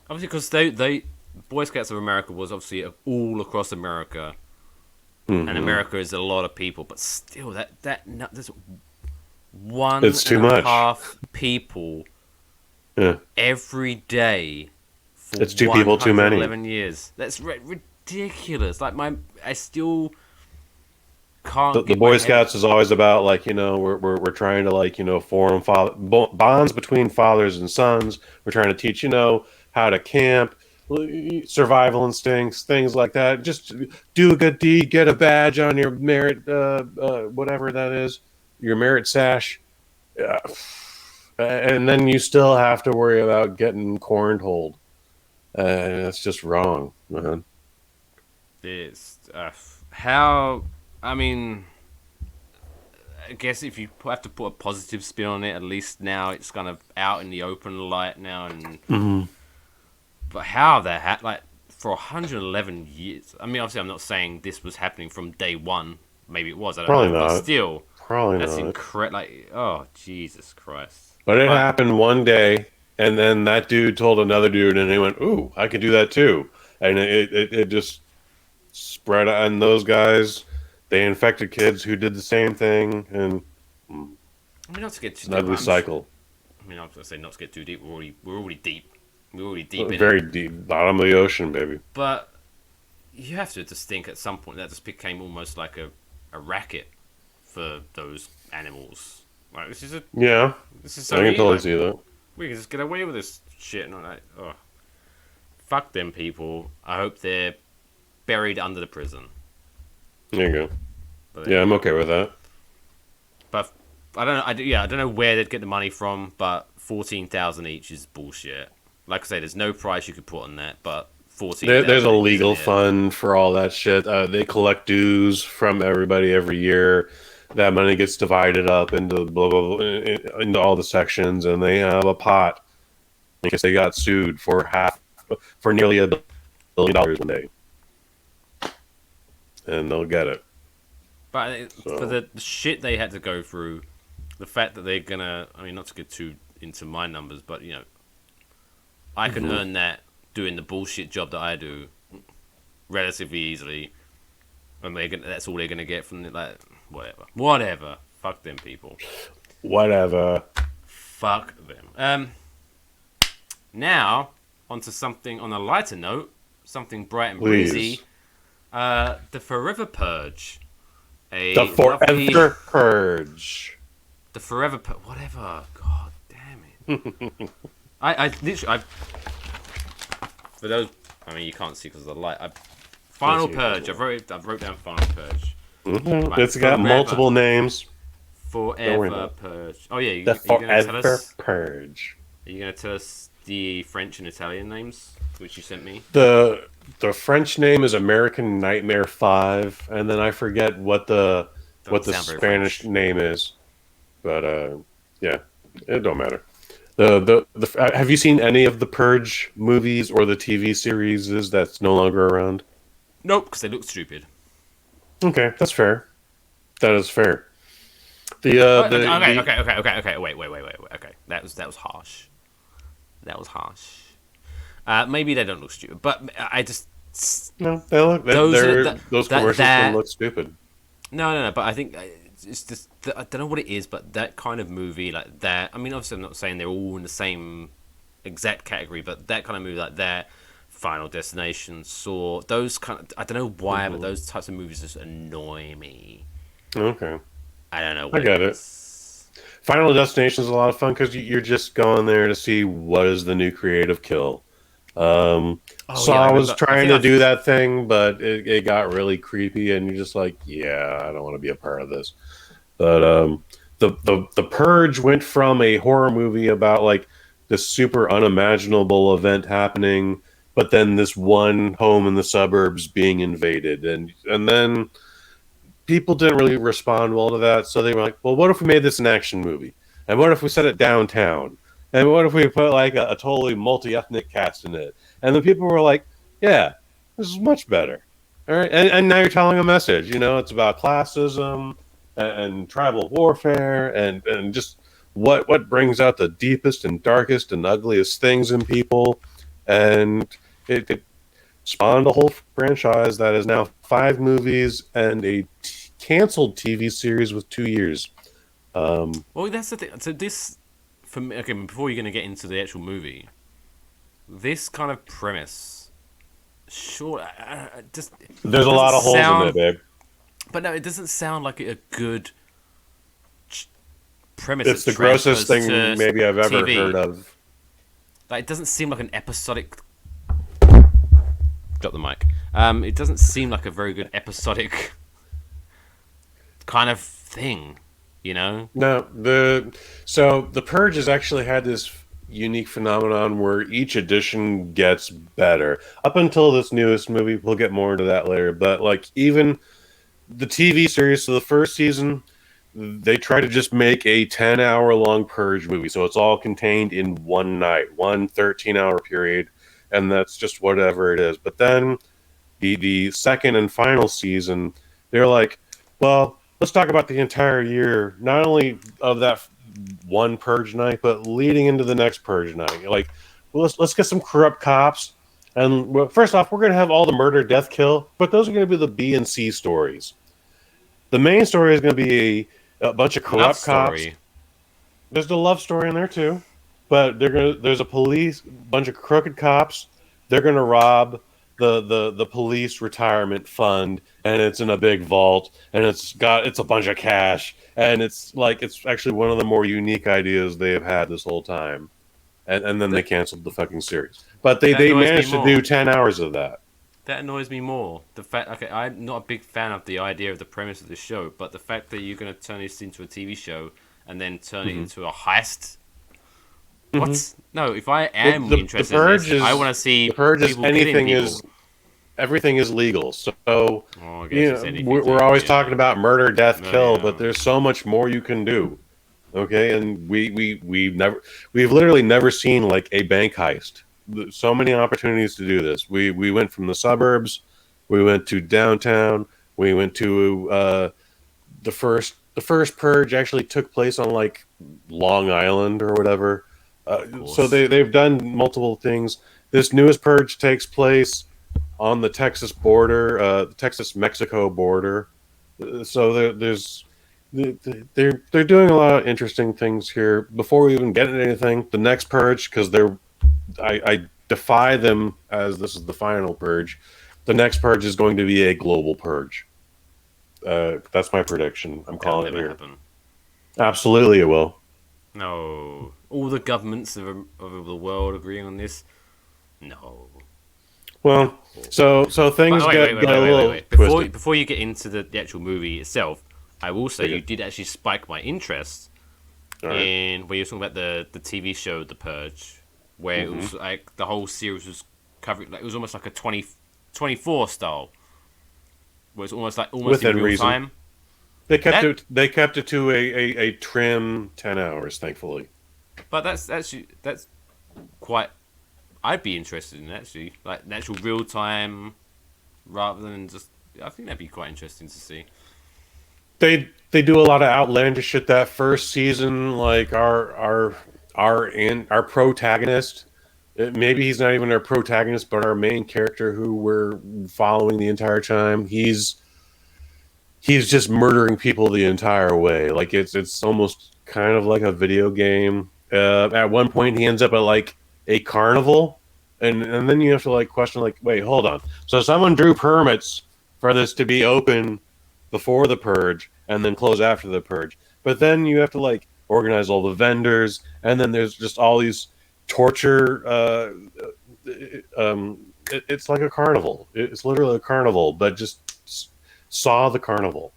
Obviously, because they Boy Scouts of America was obviously all across America. And America is a lot of people, but still, there's it's too much. half people every day for It's 2 people too many. 11 years. That's ridiculous. Like I still can't. The Boy Scouts is always about like, you know, we're trying to like, you know, form bonds between fathers and sons. We're trying to teach, you know, how to camp, survival instincts, things like that. Just do a good deed, get a badge on your merit, whatever that is, your merit sash. And then you still have to worry about getting cornholed. That's just wrong, man. It's how. I mean, I guess if you have to put a positive spin on it, at least now it's kind of out in the open light now. And but how that like for 111 years? I mean, obviously, I'm not saying this was happening from day one. Maybe it was. I don't Probably know. not. But still, Probably that's not. incredible. Like, oh Jesus Christ! But it happened one day, and then that dude told another dude, and he went, "Ooh, I could do that too." And it just spread. And those guys, they infected kids who did the same thing, and I mean, not to get too an ugly cycle. I mean, I was gonna say not to get too deep. We're already deep. We're already deep in Very it. deep, bottom of the ocean, baby. But you have to just think at some point that just became almost like a racket for those animals. Like this is so I can totally like, see that. we can just get away with this shit, and I'm like, oh, fuck them people. I hope they're buried under the prison. There you go. But Yeah, I'm okay with that. But I don't know. I don't know where they'd get the money from. But 14,000 each is bullshit. Like I say, there's no price you could put on that. But 14,000. There's a legal fund for all that shit. They collect dues from everybody every year. That money gets divided up into blah, blah, blah, into all the sections, and they have a pot because they got sued for nearly $1 billion one day, and they'll get it. But for the shit they had to go through, the fact that they're gonna, I mean, not to get too into my numbers, but you know, I can earn that doing the bullshit job that I do relatively easily, and that's all they're gonna get from it. Like, whatever. Fuck them people. Whatever. Fuck them. Now onto something on a lighter note, something bright and breezy. The Forever Purge. The Forever Purge. The Forever Purge. Whatever. God damn it. I literally, for those, I mean, you can't see because of the light. Final Purge. I wrote down Final Purge. Mm-hmm. It's got multiple names. Forever Purge. Oh yeah, the Forever Purge. Are you gonna tell us the French and Italian names, which you sent me? The French name is American Nightmare 5, and then I forget what the Spanish name is. But yeah, it don't matter. Have you seen any of the Purge movies or the TV series that's no longer around? Nope, because they look stupid. Okay, that's fair. That is fair. Okay. Wait. Okay, that was harsh. That was harsh. Maybe they don't look stupid, but I just no. They look. Those commercials don't look stupid. No. But I think it's just I don't know what it is, but that kind of movie like that. I mean, obviously, I'm not saying they're all in the same exact category, but that kind of movie like that. Final Destination, Saw, those kind of, I don't know why, but those types of movies just annoy me. Okay. I don't know. I get it. Final Destination is a lot of fun because you're just going there to see what is the new creative kill. Saw was trying to do that thing, but it got really creepy, and you're just like, yeah, I don't want to be a part of this. But the Purge went from a horror movie about like this super unimaginable event happening, but then this one home in the suburbs being invaded, and then people didn't really respond well to that, so they were like, well, what if we made this an action movie? And what if we set it downtown? And what if we put like a totally multi-ethnic cast in it? And the people were like, yeah, this is much better. All right, and now you're telling a message. You know, it's about classism and tribal warfare and just what brings out the deepest and darkest and ugliest things in people. And it spawned a whole franchise that is now 5 movies and a canceled TV series with 2 years. Well, that's the thing. So this, for me, okay, before you're going to get into the actual movie, this kind of premise, sure, just There's a lot of holes in it, babe. But no, it doesn't sound like a good premise. It's the grossest thing maybe I've ever heard of. Like, it doesn't seem like an episodic. Drop the mic. It doesn't seem like a very good episodic kind of thing, you know? No, the Purge has actually had this unique phenomenon where each edition gets better. Up until this newest movie, we'll get more into that later, but like even the TV series, so the first season, they try to just make a 10-hour long Purge movie, so it's all contained in one night, one 13-hour period, and that's just whatever it is. But then the second and final season, they're like, well, let's talk about the entire year, not only of that one Purge night, but leading into the next Purge night. Like, well, let's get some corrupt cops. And well, first off, we're going to have all the murder, death, kill, but those are going to be the B and C stories. The main story is going to be a bunch of corrupt cops. There's the love story in there too, but there's a bunch of crooked cops. They're going to rob the police retirement fund, and it's in a big vault, and it's a bunch of cash, and it's actually one of the more unique ideas they have had this whole time, and then they canceled the fucking series, but they managed to do 10 hours of that. That annoys me more. The fact, okay, I'm not a big fan of the idea of the premise of the show, but the fact that you're going to turn this into a TV show and then turn it into a heist. What? No, if I am interested in this, I want to see the Purge is people anything killing is everything is legal. So we're always talking about murder, death, kill, but there's so much more you can do. Okay, and we've literally never seen like a bank heist. So many opportunities to do this. We went from the suburbs, we went to downtown, we went to the first Purge actually took place on like Long Island or whatever. So they've done multiple things. This newest Purge takes place on the Texas border, the Texas-Mexico border. So they're doing a lot of interesting things here. Before we even get into anything, the next Purge, because I defy them as this is the final Purge. The next Purge is going to be a global Purge. That's my prediction. I'm calling it here. Happen. Absolutely, it will. No, all the governments of the world agreeing on this. No. Well, so things get a little wait. Before you get into the actual movie itself, I will say you did actually spike my interest in when you were talking about the TV show The Purge, where it was like the whole series was covering, like it was almost like a 24 style, where it's almost within in real reason. time. They kept it to a trim 10 hours, thankfully. But that's quite. I'd be interested in actually, like an actual real time, rather than just. I think that'd be quite interesting to see. They do a lot of outlandish shit that first season. Like our protagonist, maybe he's not even our protagonist, but our main character who we're following the entire time. He's just murdering people the entire way. Like it's almost kind of like a video game. At one point, he ends up at like a carnival, and then you have to like question like, wait, hold on. So someone drew permits for this to be open before the Purge and then close after the Purge, but then you have to like organize all the vendors, and then there's just all these torture. It's like a carnival. It's literally a carnival, but just saw the carnival.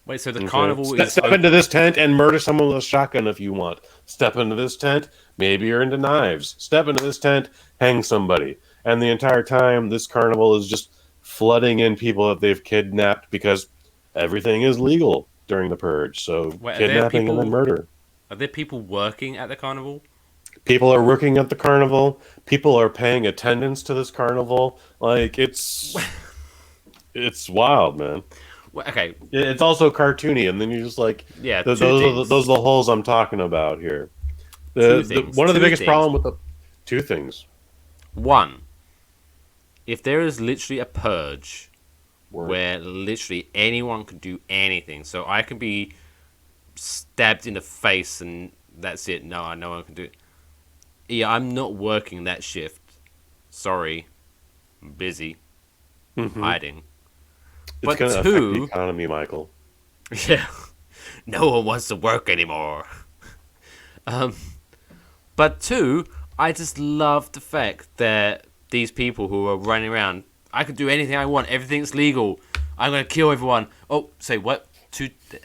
Wait, so the carnival is... Step into this tent and murder someone with a shotgun if you want. Step into this tent, maybe you're into knives. Step into this tent, hang somebody. And the entire time, this carnival is just flooding in people that they've kidnapped because everything is legal during the Purge. So kidnapping and then murder. Are there people working at the carnival? People are working at the carnival. People are paying attendance to this carnival. Like, it's wild, man. Well, okay. It's also cartoony, and then you're just like, yeah, those are the holes I'm talking about here. One of the biggest problem with the two things. One, if there is literally a purge where literally anyone can do anything, so I can be stabbed in the face and that's it. No one can do it. Yeah, I'm not working that shift sorry, busy, Mm-hmm. hiding. It's But going to affect the two, economy, Michael. yeah, no one wants to work anymore. But two, I just love the fact that these people who are running around, I can do anything I want. Everything's legal. I'm gonna kill everyone. Oh, say what?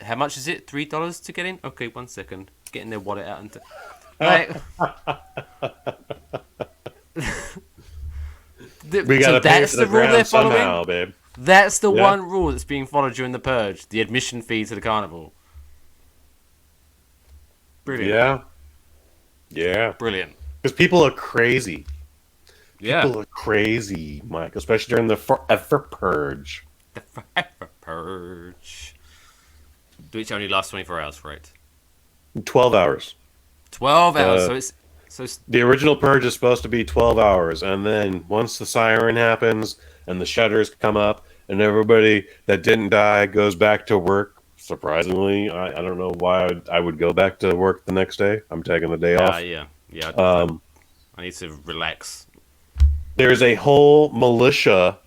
How much is it? $3 to get in? Okay, 1 second. Getting their wallet out and like. We gotta pay that's for the rule they're ground following. somehow, babe. That's the one rule that's being followed during the purge: the admission fee to the carnival. Brilliant. Yeah. Brilliant. Because people are crazy. Yeah. People are crazy, Mike, especially during the Forever Purge. The Forever Purge. Which only lasts 24 hours, right? 12 hours. 12 hours. So it's the original Purge is supposed to be 12 hours, and then once the siren happens and the shutters come up and everybody that didn't die goes back to work, surprisingly, I don't know why I would go back to work the next day. I'm taking the day off. Yeah. I need to relax. There's a whole militia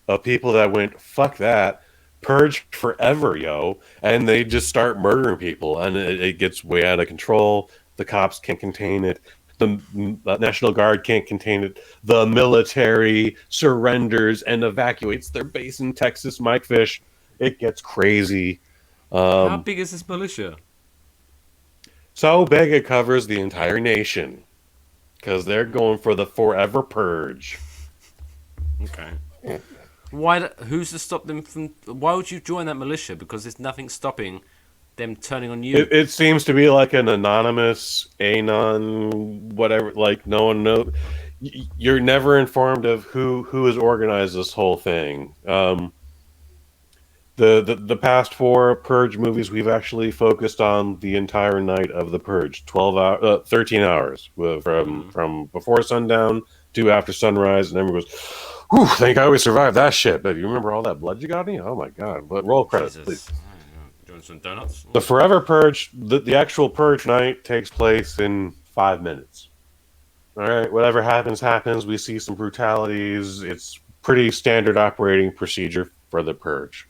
of people that went, fuck that, purge forever, yo. And they just start murdering people, and it gets way out of control. The cops can't contain it. The National Guard can't contain it. The military surrenders and evacuates their base in Texas, Mike Fish. It gets crazy. How big is this militia? So big it covers the entire nation. Because they're going for the Forever Purge. Okay. Who's to stop them from... Why would you join that militia? Because there's nothing stopping them turning on you. It seems to be like an anonymous, anon, whatever. Like, no one knows. You're never informed of who has organized this whole thing. The past 4 Purge movies, we've actually focused on the entire night of the Purge, 13 hours from before sundown to after sunrise, and everyone goes, "Whew, thank God we survived that shit." But you remember all that blood you got in? Oh my God! But roll credits, please. Doing some donuts. The Forever Purge, the actual Purge night takes place in 5 minutes. All right, whatever happens. We see some brutalities. It's pretty standard operating procedure for the Purge.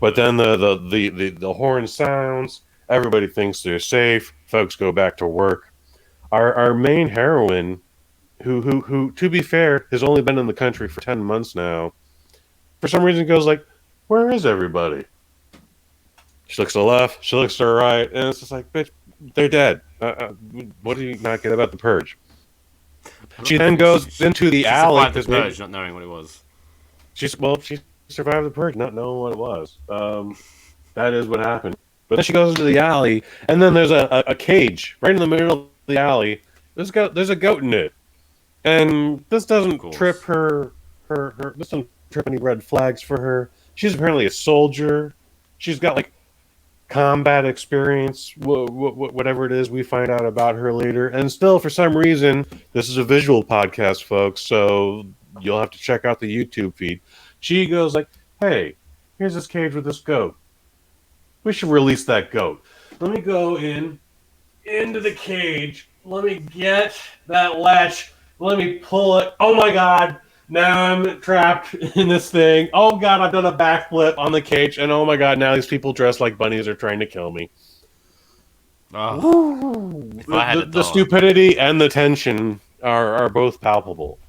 But then the horn sounds. Everybody thinks they're safe. Folks go back to work. Our main heroine, who to be fair has only been in the country for 10 months now, for some reason goes like, "Where is everybody?" She looks to the left. She looks to her right, and it's just like, "Bitch, they're dead. What do you not get about the Purge?" She then goes into the alley because the Purge, not knowing what it was. She survived the Purge, not knowing what it was. That is what happened. But then she goes into the alley, and then there's a cage right in the middle of the alley. There's a goat in it, and this doesn't trip her. This doesn't trip any red flags for her. She's apparently a soldier. She's got like combat experience, whatever it is we find out about her later. And still, for some reason, this is a visual podcast, folks, so you'll have to check out the YouTube feed. She goes like, "Hey, here's this cage with this goat. We should release that goat. Let me go into the cage. Let me get that latch. Let me pull it. Oh my God. Now I'm trapped in this thing. Oh God, I've done a backflip on the cage. And oh my God, now these people dressed like bunnies are trying to kill me." The stupidity and the tension are both palpable.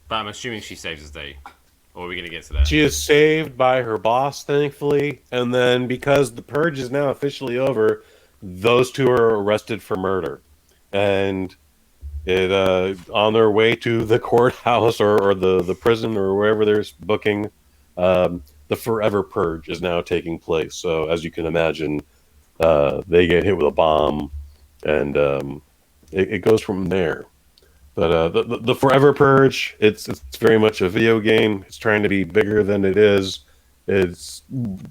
But I'm assuming she saves the day. Or are we going to get to that? She is saved by her boss, thankfully. And then because the Purge is now officially over, those two are arrested for murder. And on their way to the courthouse or the prison or wherever they're booking, the Forever Purge is now taking place. So as you can imagine, they get hit with a bomb, and it goes from there. But the Forever Purge, it's very much a video game. It's trying to be bigger than it is. It's,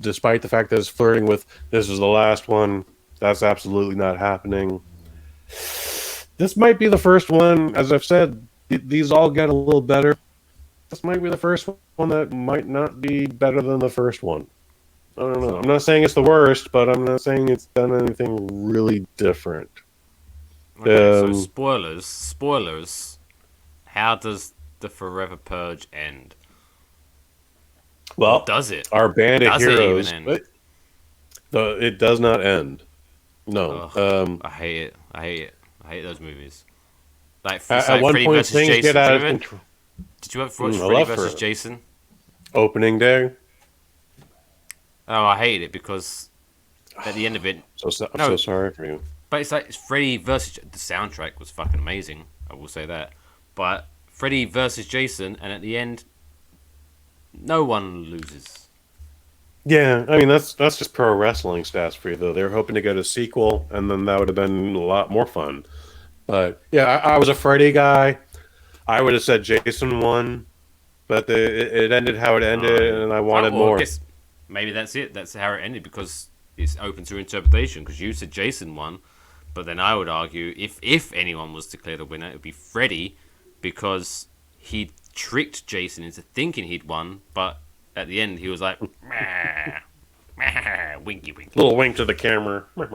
despite the fact that it's flirting with, this is the last one, that's absolutely not happening. This might be the first one, as I've said, these all get a little better. This might be the first one that might not be better than the first one. I don't know. I'm not saying it's the worst, but I'm not saying it's done anything really different. Okay, so spoilers. How does the Forever Purge end? Well, or does it? Our band of does heroes. It even end? It does not end. No. Ugh, I hate it. I hate those movies. Like, at one Freddy point, versus things Jason. get out of control. Did you ever watch I Freddy love versus her. Jason? Opening day. Oh, I hated it because at the end of it, I'm so sorry for you. but it's like Freddy versus the soundtrack was fucking amazing. I will say that. But Freddy versus Jason, and at the end, no one loses. Yeah, I mean that's just pro wrestling stats for you though. They were hoping to get a sequel, and then that would have been a lot more fun. But yeah, I was a Freddy guy. I would have said Jason won, but it ended how it ended, and I wanted more. I guess maybe that's it. That's how it ended because it's open to interpretation. Because you said Jason won, but then I would argue if anyone was declared a winner, it would be Freddy, because he tricked Jason into thinking he'd won, but at the end he was like, winky winky. Little wink to the camera. But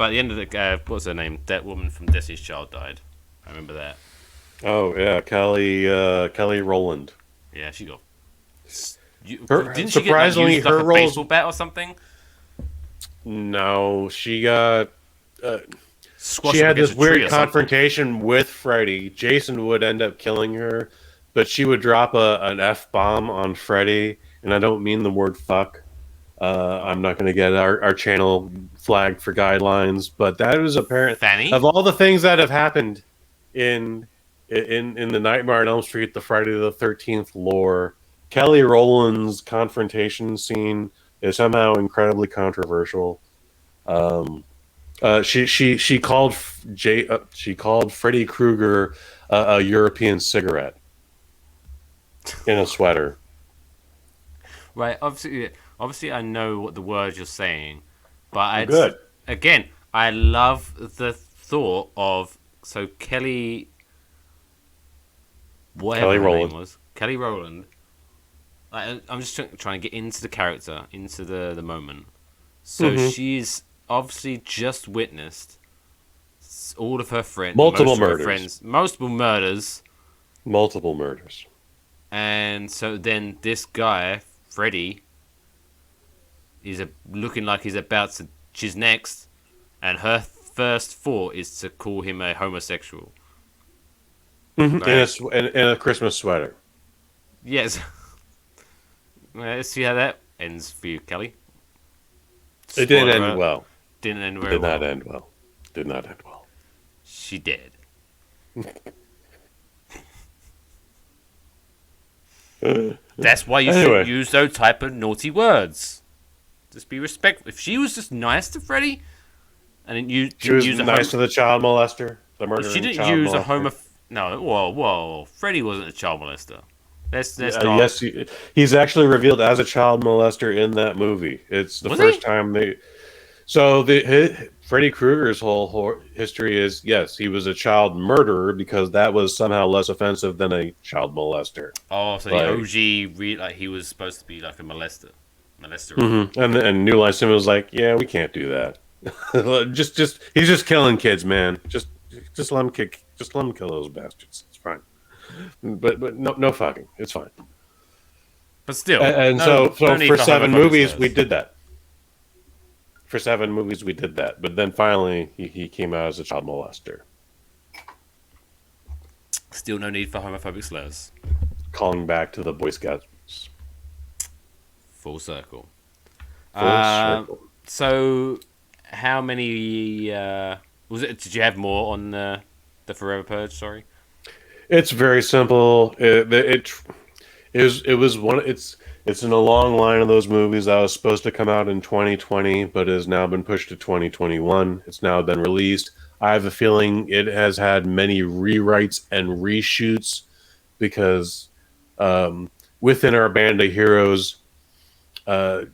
at the end of the what's her name? That woman from Destiny's Child died. I remember that. Oh yeah, Kelly Rowland. Yeah, she got. Didn't she surprisingly, get, like, her a roles. baseball bat or something? No, she got. Squash She up had against this a tree weird or something. confrontation with Freddy. Jason would end up killing her, but she would drop an F-bomb on Freddy, and I don't mean the word fuck. I'm not going to get our channel flagged for guidelines, but that was apparent. Fanny? Of all the things that have happened in the Nightmare on Elm Street, the Friday the 13th lore, Kelly Rowland's confrontation scene is somehow incredibly controversial. She called Freddy Krueger a European cigarette in a sweater. Right, obviously I know what the words you're saying, but Good. Again, I love the thought of Kelly, whatever her name was, Kelly Rowland. I'm just trying to get into the character, into the moment. So she's obviously just witnessed all of her friends, Multiple murders, and so then this guy Freddy is looking like he's about to. She's next, and her first thought is to call him a homosexual. Mm-hmm. Right? In a Christmas sweater. Yes. Let's see how that ends for you, Kelly. It didn't end well. Didn't end very well. Did not end well. She did. That's why you shouldn't use those type of naughty words. Just be respectful. If she was just nice to Freddy, and then she was nice to the child molester, the murdering if she didn't child use molester. No, whoa. Freddy wasn't a child molester. That's not. Yes, he's actually revealed as a child molester in that movie. It's the first time they. So Freddy Krueger's whole history is, yes, he was a child murderer because that was somehow less offensive than a child molester. Oh, so the OG, he was supposed to be like a molester. Mm-hmm. And New Line Cinema was like, yeah, we can't do that. He's just killing kids, man. Just let him kill those bastards. It's fine. But no fucking. It's fine. But still, so for 7 movies we did that. For 7 movies we did that, but then finally he came out as a child molester. Still no need for homophobic slurs. Calling back to the Boy Scouts. Full circle. So how many was it? Did you have more on the Forever Purge? Sorry. It's very simple. It's in a long line of those movies that was supposed to come out in 2020, but has now been pushed to 2021. It's now been released. I have a feeling it has had many rewrites and reshoots because within our band of heroes, there's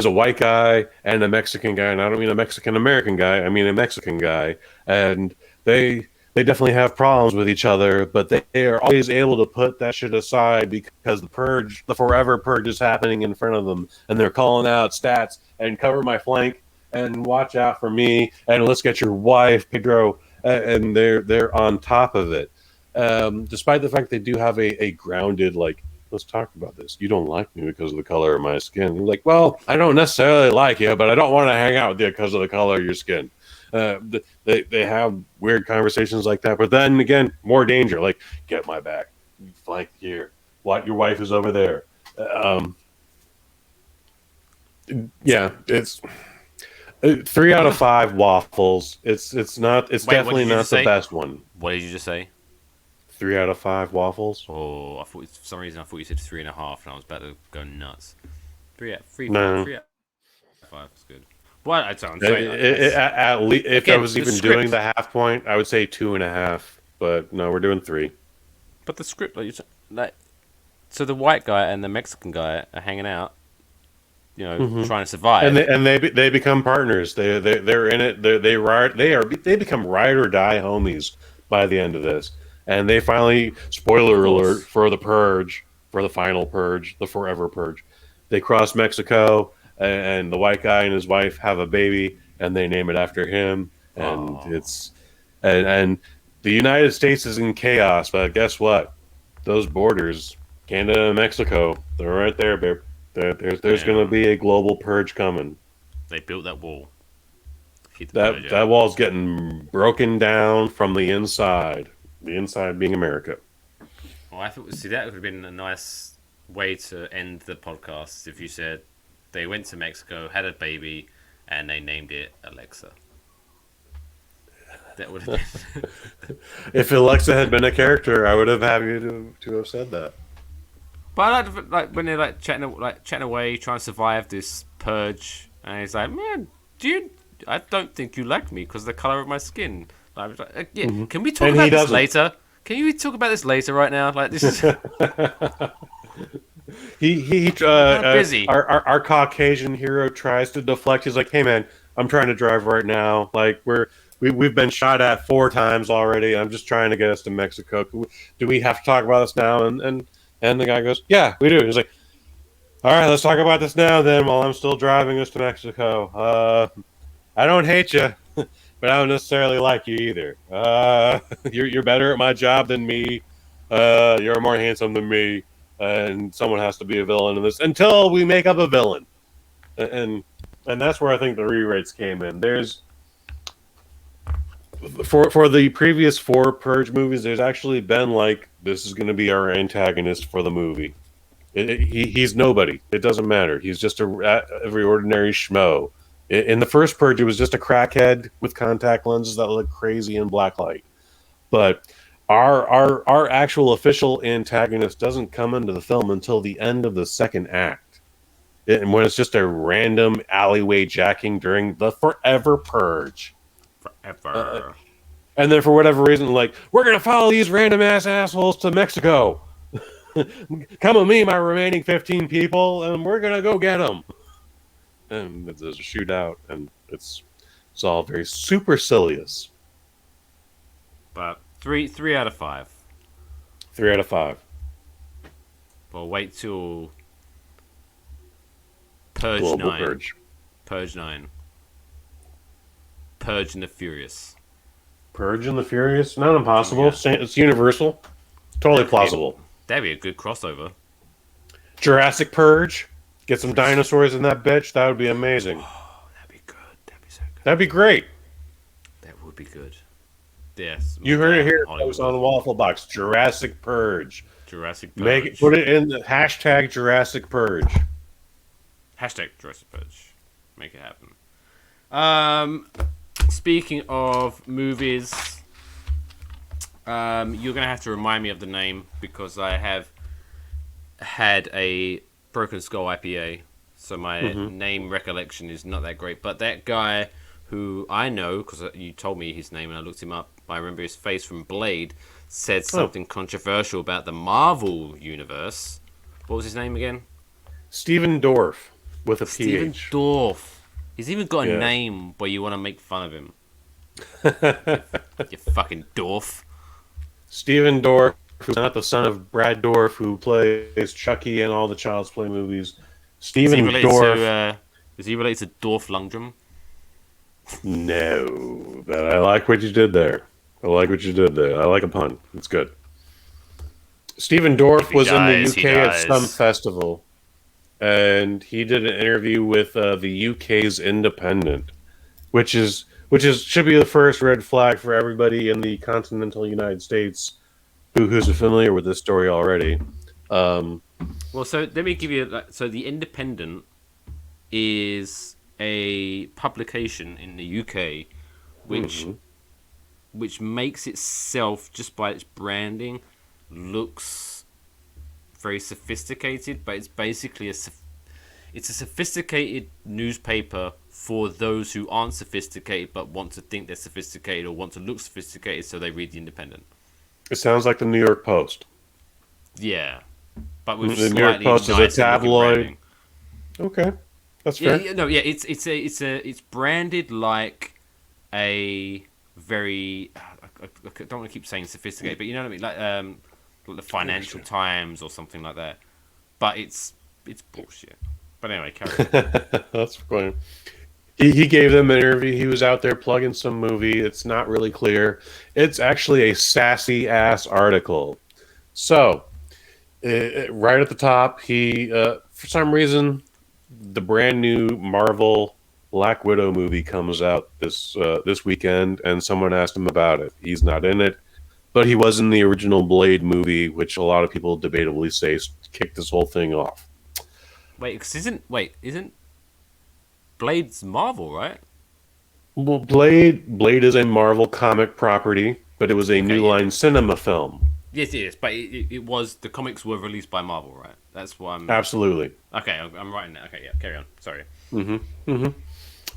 a white guy and a Mexican guy, and I don't mean a Mexican-American guy, I mean a Mexican guy, and they definitely have problems with each other, but they are always able to put that shit aside because the Forever Purge is happening in front of them, and they're calling out stats and cover my flank, and watch out for me, and let's get your wife, Pedro, and they're on top of it. Despite the fact they do have a grounded, like, let's talk about this. You don't like me because of the color of my skin. They're like, well, I don't necessarily like you, but I don't want to hang out with you because of the color of your skin. They have weird conversations like that, but then again, more danger. Like, get my back, flank here. What? Your wife is over there. Yeah, it's 3 out of 5 waffles. It's not. It's definitely not the best one. What did you just say? 3 out of 5 waffles. Oh, I thought for some reason you said 3.5, and I was about to go nuts. 3 out of 5 is good. Well, at least if I was even doing the half point, I would say 2.5. But no, we're doing 3. But the script, so the white guy and the Mexican guy are hanging out, trying to survive, and they become partners. They're in it. They become ride or die homies by the end of this, and they finally, spoiler alert for the purge, for the final purge, the Forever Purge, they cross Mexico, and the white guy and his wife have a baby, and they name it after him, and and the United States is in chaos, but guess what? Those borders, Canada and Mexico, they're right there, babe. There's going to be a global purge coming. They built that wall. That wall's getting broken down from the inside. The inside being America. Well, I thought, that would have been a nice way to end the podcast if you said they went to Mexico, had a baby, and they named it Alexa. That would have been... If Alexa had been a character, I would have had you to have said that. But I like when they're chatting away, trying to survive this purge, and he's like, "Man, I don't think you like me because of the color of my skin." I was like, "Yeah, can we talk about this later? Can you talk about this later? Right now, like this is." Busy. Our Caucasian hero tries to deflect. He's like, "Hey, man, I'm trying to drive right now. Like we've been shot at 4 times already. I'm just trying to get us to Mexico. Do we have to talk about this now?" And the guy goes, "Yeah, we do." He's like, "All right, let's talk about this now then while I'm still driving us to Mexico. I don't hate you, but I don't necessarily like you either. You're better at my job than me. You're more handsome than me, and someone has to be a villain in this until we make up a villain." And that's where I think the rewrites came in. There's for the previous 4 Purge movies, there's actually been like, this is going to be our antagonist for the movie. He's nobody. It doesn't matter. He's just every ordinary schmo. In the first Purge, it was just a crackhead with contact lenses that look crazy in black light. But our actual official antagonist doesn't come into the film until the end of the second act. And when it's just a random alleyway jacking during the Forever Purge. Forever. And then for whatever reason, like, we're going to follow these random ass assholes to Mexico. Come with me, my remaining 15 people, and we're going to go get them. And there's a shootout, and it's all very supercilious. But 3 out of 5. 3 out of 5. Well, wait till Purge Global 9. Purge. Purge 9. Purge and the Furious. Purge and the Furious? Not impossible. Yeah. It's universal. Totally plausible. That'd be a good crossover. Jurassic Purge. Get some dinosaurs in that bitch. That would be amazing. Oh, that'd be good. That'd be so good. That'd be great. That would be good. Yes. You heard it here. It was on the Waffle Box. Jurassic Purge. Jurassic Purge. Put it in the hashtag Jurassic Purge. Hashtag Jurassic Purge. Make it happen. Speaking of movies, you're going to have to remind me of the name because I have had a Broken Skull IPA, so my name recollection is not that great. But that guy who I know, because you told me his name and I looked him up, I remember his face from Blade, said something controversial about the Marvel universe. What was his name again? Stephen Dorff, with a Stephen PH. Dorff. He's even got a name where you want to make fun of him. You fucking Dorff. Stephen Dorff, who's not the son of Brad Dorff, who plays Chucky in all the Child's Play movies. Stephen Dorff. Is he related to Dorff Lundgren? No, but I like what you did there. I like a pun. It's good. Stephen Dorff was in the UK at some festival, and he did an interview with the UK's Independent, which should be the first red flag for everybody in the continental United States who's familiar with this story already. Well, so let me give you. So the Independent is a publication in the UK, which makes itself, just by its branding, looks very sophisticated, but it's basically it's a sophisticated newspaper for those who aren't sophisticated but want to think they're sophisticated or want to look sophisticated, so they read the Independent. It sounds like the New York Post. Yeah, but with the New York Post is a tabloid. Okay, that's fair. It's branded like a very. I don't want to keep saying sophisticated, but you know what I mean, like the Financial Times or something like that. But it's bullshit. But anyway, carry on. That's fine. He gave them an interview. He was out there plugging some movie. It's not really clear. It's actually a sassy ass article. So, right at the top, he for some reason, the brand new Marvel Black Widow movie comes out this weekend, and someone asked him about it. He's not in it, but he was in the original Blade movie, which a lot of people debatably say kicked this whole thing off. Isn't Blade's Marvel, right? Well, Blade is a Marvel comic property, but it was a New Line Cinema film. Yes, it is, but it was, the comics were released by Marvel, right? That's why I'm... Absolutely. Okay, I'm writing that. Okay, yeah, carry on. Sorry.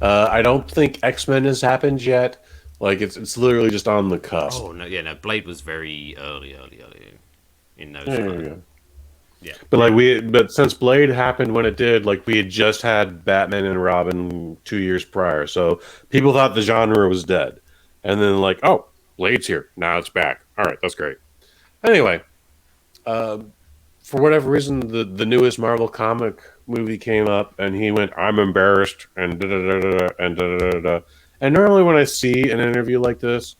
I don't think X-Men has happened yet. Like, it's literally just on the cusp. Oh, no, Blade was very early in those. Yeah. But since Blade happened when it did, like, we had just had Batman and Robin 2 years prior, so people thought the genre was dead. And then, like, oh, Blade's here. Now it's back. All right, that's great. Anyway, for whatever reason, the newest Marvel comic movie came up, and he went, I'm embarrassed, and da-da-da-da-da, and da-da-da-da. And normally when I see an interview like this,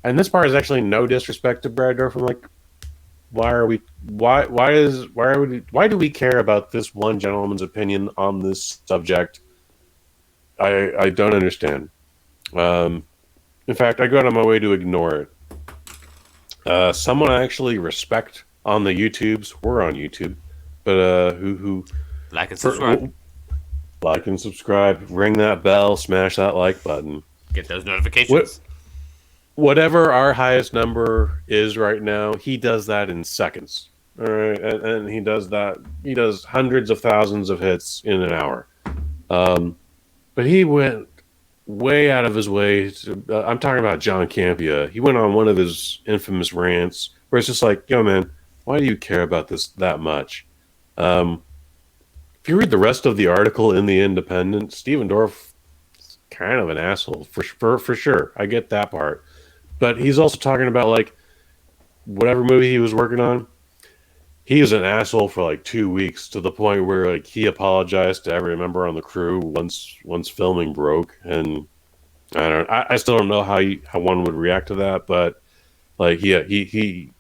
and this part is actually no disrespect to Brad Dourif, I'm like, why do we care about this one gentleman's opinion on this subject? I don't understand. In fact, I go out of my way to ignore it. Someone I actually respect on the YouTubes, we're on YouTube, but who like and subscribe. Like and subscribe, ring that bell, smash that like button. Get those notifications. Whatever our highest number is right now, he does that in seconds. All right, and he does that. He does hundreds of thousands of hits in an hour. But he went way out of his way. I'm talking about John Campea. He went on one of his infamous rants where it's just like, yo, man, why do you care about this that much? If you read the rest of the article in The Independent, Stephen Dorff is kind of an asshole, for sure. I get that part. But he's also talking about, like, whatever movie he was working on, he was an asshole for, like, 2 weeks, to the point where, like, he apologized to every member on the crew once filming broke. And I still don't know how one would react to that, but, like, he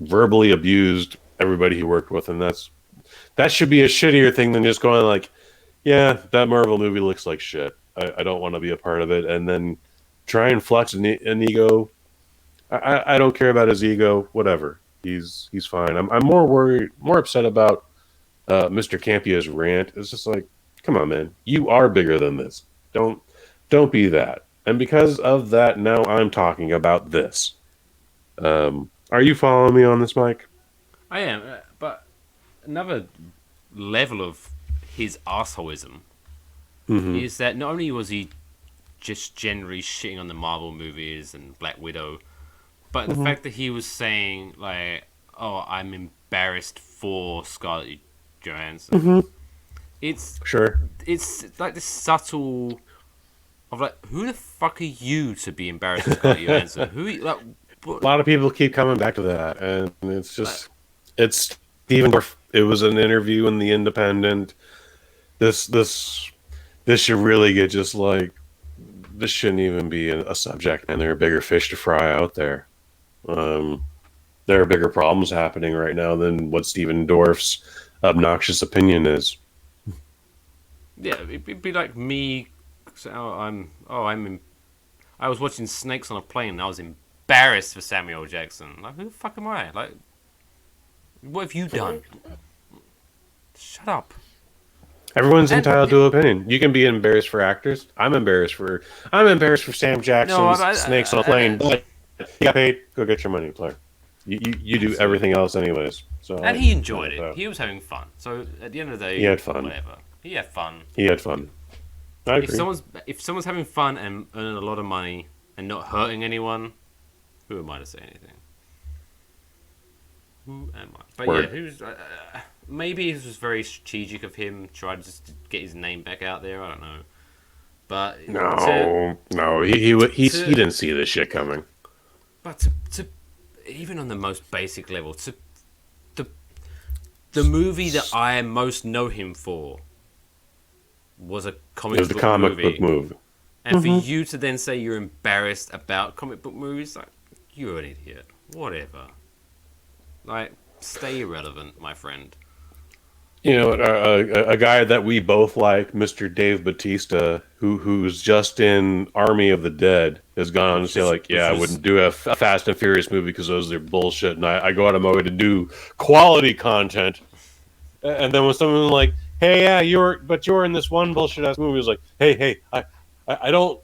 verbally abused everybody he worked with, and that should be a shittier thing than just going like, yeah, that Marvel movie looks like shit. I don't want to be a part of it, and then try and flex an ego. I don't care about his ego. Whatever. He's fine. I'm more upset about Mr. Campea's rant. It's just like, come on, man. You are bigger than this. Don't be that. And because of that, now I'm talking about this. Are you following me on this, Mike? I am, but another level of his assholism is that not only was he just generally shitting on the Marvel movies and Black Widow, but the fact that he was saying, like, oh, I'm embarrassed for Scarlett Johansson. It's like this subtle of, like, who the fuck are you to be embarrassed for Scarlett Johansson? A lot of people keep coming back to that, and it's just, it's Stephen Dorff. It was an interview in The Independent. This should really get just, like, this shouldn't even be a subject, and there are bigger fish to fry out there. There are bigger problems happening right now than what Steven Dorff's obnoxious opinion is. Yeah, it'd be like me. I was watching Snakes on a Plane, and I was embarrassed for Samuel Jackson. Like, who the fuck am I? Like, what have you done? Shut up. Everyone's entitled to an opinion. You can be embarrassed for actors. I'm embarrassed for Sam Jackson's Snakes on a Plane. You got paid. Go get your money, player. You do everything else anyways. So he enjoyed it. He was having fun. So at the end of the day, he had fun. Whatever. He had fun. I agree. If someone's having fun and earning a lot of money and not hurting anyone, who am I to say anything? Who am I? But Word. yeah, who's maybe it was very strategic of him trying to just get his name back out there. I don't know. But he didn't see this shit coming. But to even on the most basic level, to the movie that I most know him for was a comic book movie. And for you to then say you're embarrassed about comic book movies, like, you're an idiot. Whatever. Like, stay irrelevant, my friend. You know, a guy that we both like, Mr. Dave Bautista, who's just in Army of the Dead, has gone on to say, like, I wouldn't do a Fast and Furious movie because those are bullshit, and I go out of my way to do quality content. And then when someone's like, hey, yeah, you're in this one bullshit-ass movie, it's like, hey, I don't,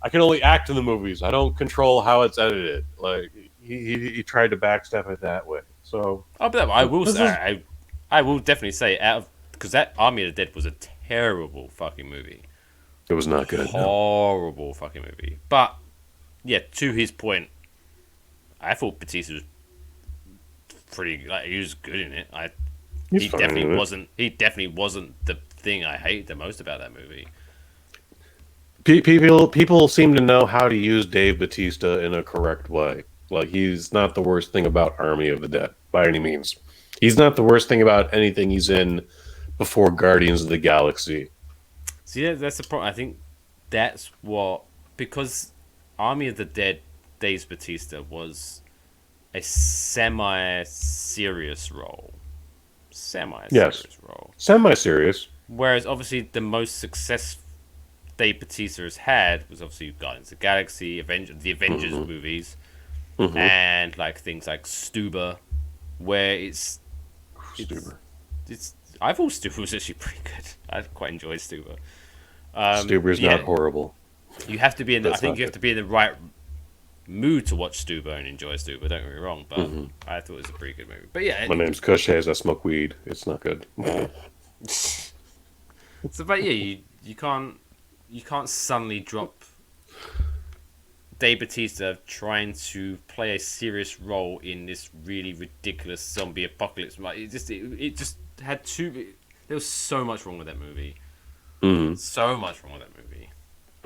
I can only act in the movies. I don't control how it's edited. Like, he tried to backstep it that way. So I will say, I will definitely say, because that Army of the Dead was a terrible fucking movie. It was not good. Horrible fucking movie. But yeah, to his point, I thought Batista was pretty. Like, he was good in it. He definitely wasn't the thing I hate the most about that movie. People seem to know how to use Dave Bautista in a correct way. Like, he's not the worst thing about Army of the Dead by any means. He's not the worst thing about anything he's in before Guardians of the Galaxy. See, that's the problem. I think that's what... Because Army of the Dead, Dave Bautista was a semi-serious role. Semi-serious. Whereas, obviously, the most success Dave Bautista has had was obviously Guardians of the Galaxy, the Avengers movies, and like things like Stuber, where I thought Stuber was actually pretty good. I quite enjoyed Stuber. Stuber's not horrible. You have to be in. I think you have to be in the right mood to watch Stuber and enjoy Stuber. Don't get me wrong, but I thought it was a pretty good movie. But yeah, my name's Kush. I smoke weed. It's not good. So, but yeah, you can't suddenly drop Dave Bautista trying to play a serious role in this really ridiculous zombie apocalypse. Like, it just had there was so much wrong with that movie. So much wrong with that movie.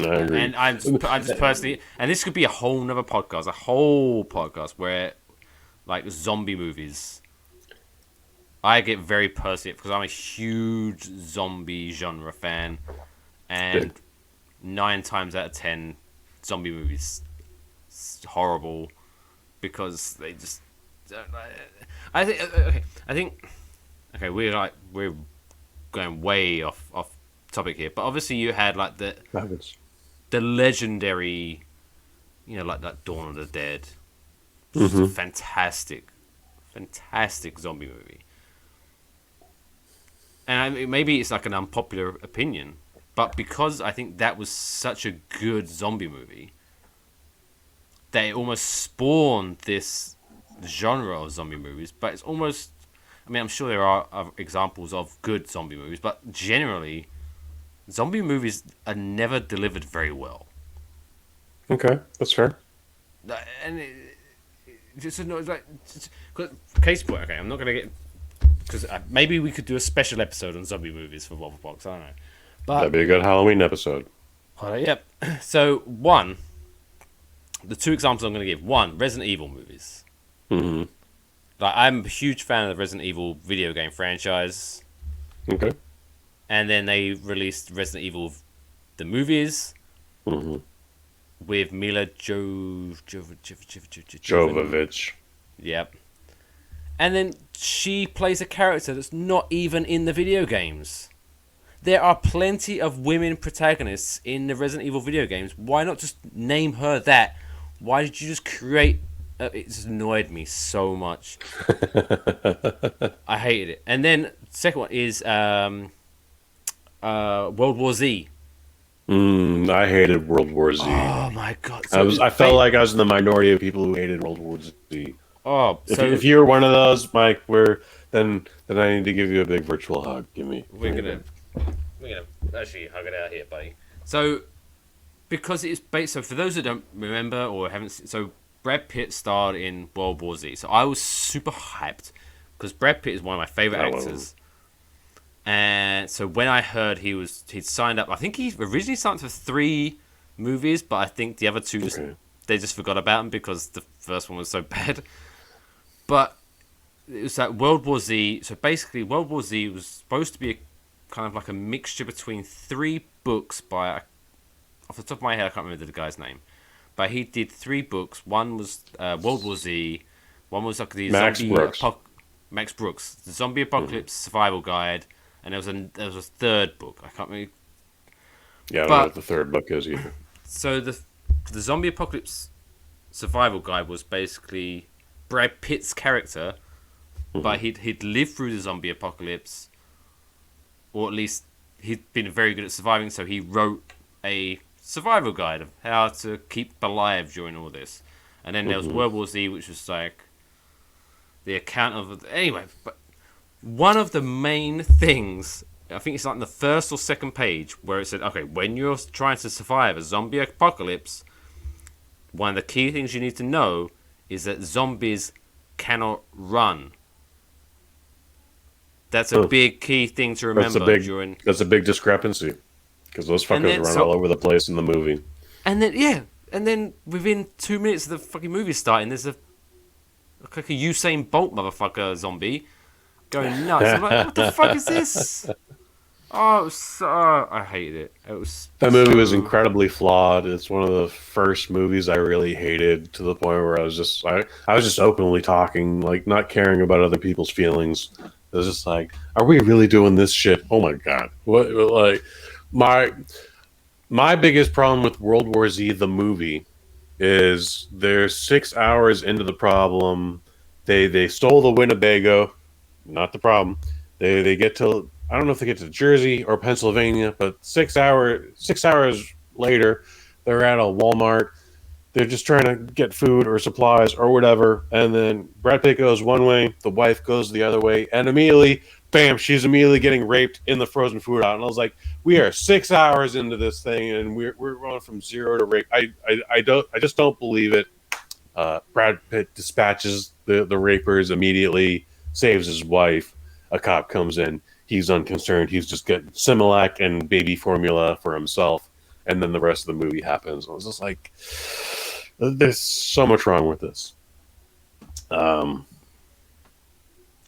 I agree. And I'm just personally, and this could be a whole podcast where, like, zombie movies, I get very personal because I'm a huge zombie genre fan, and 9 times out of 10, zombie movies horrible because they just. I think we're going way off topic here, but obviously you had like the legendary, like Dawn of the Dead, which is a fantastic zombie movie. And maybe it's like an unpopular opinion, but because I think that was such a good zombie movie, that it almost spawned this genre of zombie movies. But it's almost, I'm sure there are examples of good zombie movies, but generally, zombie movies are never delivered very well. Okay, that's fair. And case point. Okay, I'm not gonna get, because maybe we could do a special episode on zombie movies for Waffle Box. I don't know. But that'd be a good Halloween episode. Yep. So the 2 examples I'm going to give. 1, Resident Evil movies. Like, I'm a huge fan of the Resident Evil video game franchise. Okay. And then they released Resident Evil the movies, with Mila Jovovich. Yep. And then she plays a character that's not even in the video games. There are plenty of women protagonists in the Resident Evil video games. Why not just name her that? Why did you just create... it just annoyed me so much. I hated it. And then second one is World War Z. I hated World War Z. Oh my god! I felt like I was in the minority of people who hated World War Z. Oh, if you're one of those, Mike, then I need to give you a big virtual hug. We're gonna actually hug it out here, buddy. So because it's based. So for those that don't remember or haven't seen, so Brad Pitt starred in World War Z. So I was super hyped because Brad Pitt is one of my favorite actors. And so when I heard he'd signed up, I think he originally signed up for 3 movies, but I think the other 2 they just forgot about him because the first one was so bad. But it was like World War Z. So basically, World War Z was supposed to be kind of like a mixture between 3 books by, off the top of my head, I can't remember the guy's name, but he did 3 books. One was World War Z. One was like the Max Brooks, the Zombie Apocalypse Survival Guide. And there was a 3rd book. I can't remember. Yeah, I don't know what the 3rd book is either. So the Zombie Apocalypse Survival Guide was basically Brad Pitt's character, but he'd lived through the zombie apocalypse, or at least he'd been very good at surviving. So he wrote a survival guide of how to keep alive during all this. And then there was World War Z, which was like the account of anyway. But one of the main things, I think it's like the 1st or 2nd page, where it said, okay, when you're trying to survive a zombie apocalypse, one of the key things you need to know is that zombies cannot run. That's a big key thing to remember. That's a big discrepancy, because those fuckers run all over the place in the movie. And then within 2 minutes of the fucking movie starting, there's like a Usain Bolt motherfucker zombie going nuts. I'm like, what the fuck is this? Oh, I hated it. That movie was incredibly flawed. It's one of the first movies I really hated, to the point where I was just openly talking, like not caring about other people's feelings. It was just like, are we really doing this shit? Oh my god! What? Like my biggest problem with World War Z the movie is they're 6 hours into the problem. They stole the Winnebago. Not the problem. They get to, I don't know if they get to Jersey or Pennsylvania, but 6 hours later, they're at a Walmart. They're just trying to get food or supplies or whatever, and then Brad Pitt goes one way, the wife goes the other way, and immediately, bam, she's immediately getting raped in the frozen food aisle. And I was like, we are 6 hours into this thing, and we're going from 0 to rape. I just don't believe it. Brad Pitt dispatches the rapers immediately, saves his wife. A cop comes in. He's unconcerned. He's just getting Similac and baby formula for himself. And then the rest of the movie happens. I was just like, there's so much wrong with this. But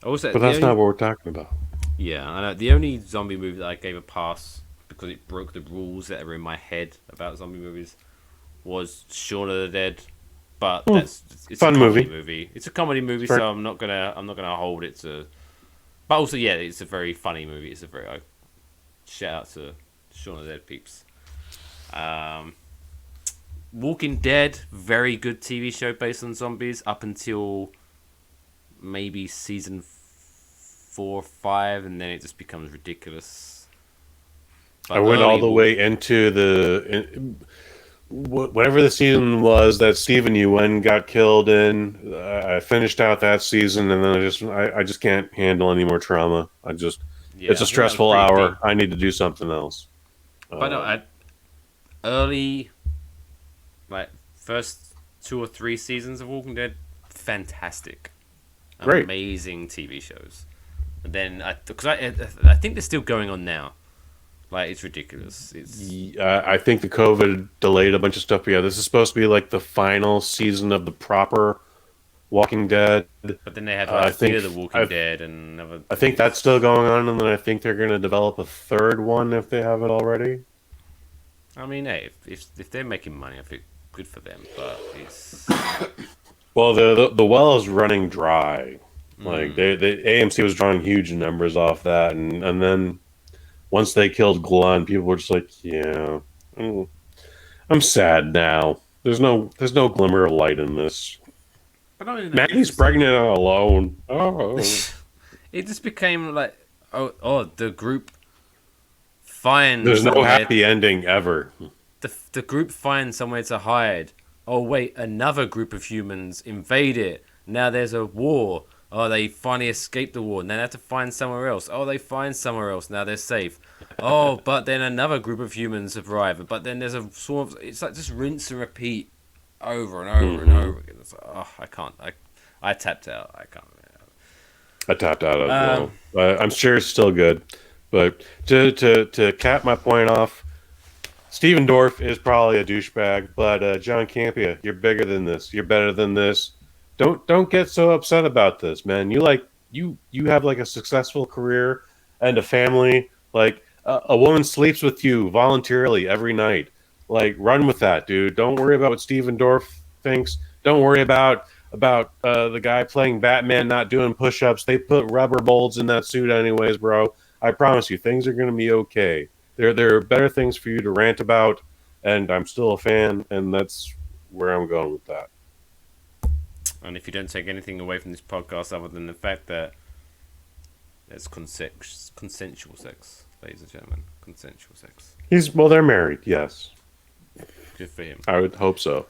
that's not what we're talking about. Yeah, I know. The only zombie movie that I gave a pass because it broke the rules that are in my head about zombie movies was Shaun of the Dead. But it's fun a comedy movie. It's a comedy movie, so I'm not gonna hold it to. But also, yeah, it's a very funny movie. It's a very shout out to Shaun of the Dead peeps. Walking Dead, very good TV show based on zombies up until maybe season 4 or 5, and then it just becomes ridiculous. But I went all the way into whatever the season was that Steven Yeun got killed in. I finished out that season, and then I just can't handle any more trauma. It's a stressful hour. I need to do something else. But no, early, like first 2 or 3 seasons of Walking Dead, fantastic, great, amazing TV shows. And then I think they're still going on now. Like, it's ridiculous. I think the COVID delayed a bunch of stuff. But yeah, this is supposed to be like the final season of the proper Walking Dead. But then they had Fear of the Walking Dead and other. I think that's still going on, and then I think they're going to develop a 3rd one if they haven't already. I mean, hey, if they're making money, I think good for them. But it's Well, the well is running dry. Like the AMC was drawing huge numbers off that, and then once they killed Glenn, people were just like, yeah, I'm sad now. There's no glimmer of light in this. but not in Maggie's pregnant and alone. Oh, it just became like, the group finds. there's no happy ending ever. The group finds somewhere to hide. Oh wait, another group of humans invade it. Now there's a war. Oh, they finally escaped the war. Now they have to find somewhere else. Oh, they find somewhere else. Now they're safe. Oh, but then another group of humans arrive. But then there's a sort of... It's like just rinse and repeat over and over and over again. It's like, oh, I can't. I tapped out. I can't. I tapped out as well. I'm sure it's still good. But to cap my point off, Steven Dorff is probably a douchebag, but John Campea, you're bigger than this. You're better than this. Don't get so upset about this, man. You have like a successful career and a family. Like a woman sleeps with you voluntarily every night. Like run with that, dude. Don't worry about what Steven Dorff thinks. Don't worry about the guy playing Batman not doing push-ups. They put rubber bolts in that suit anyways, bro. I promise you, things are gonna be okay. There are better things for you to rant about, and I'm still a fan, and that's where I'm going with that. And if you don't take anything away from this podcast other than the fact that there's consensual sex, ladies and gentlemen, consensual sex. They're married, yes. Good for him. I would hope so.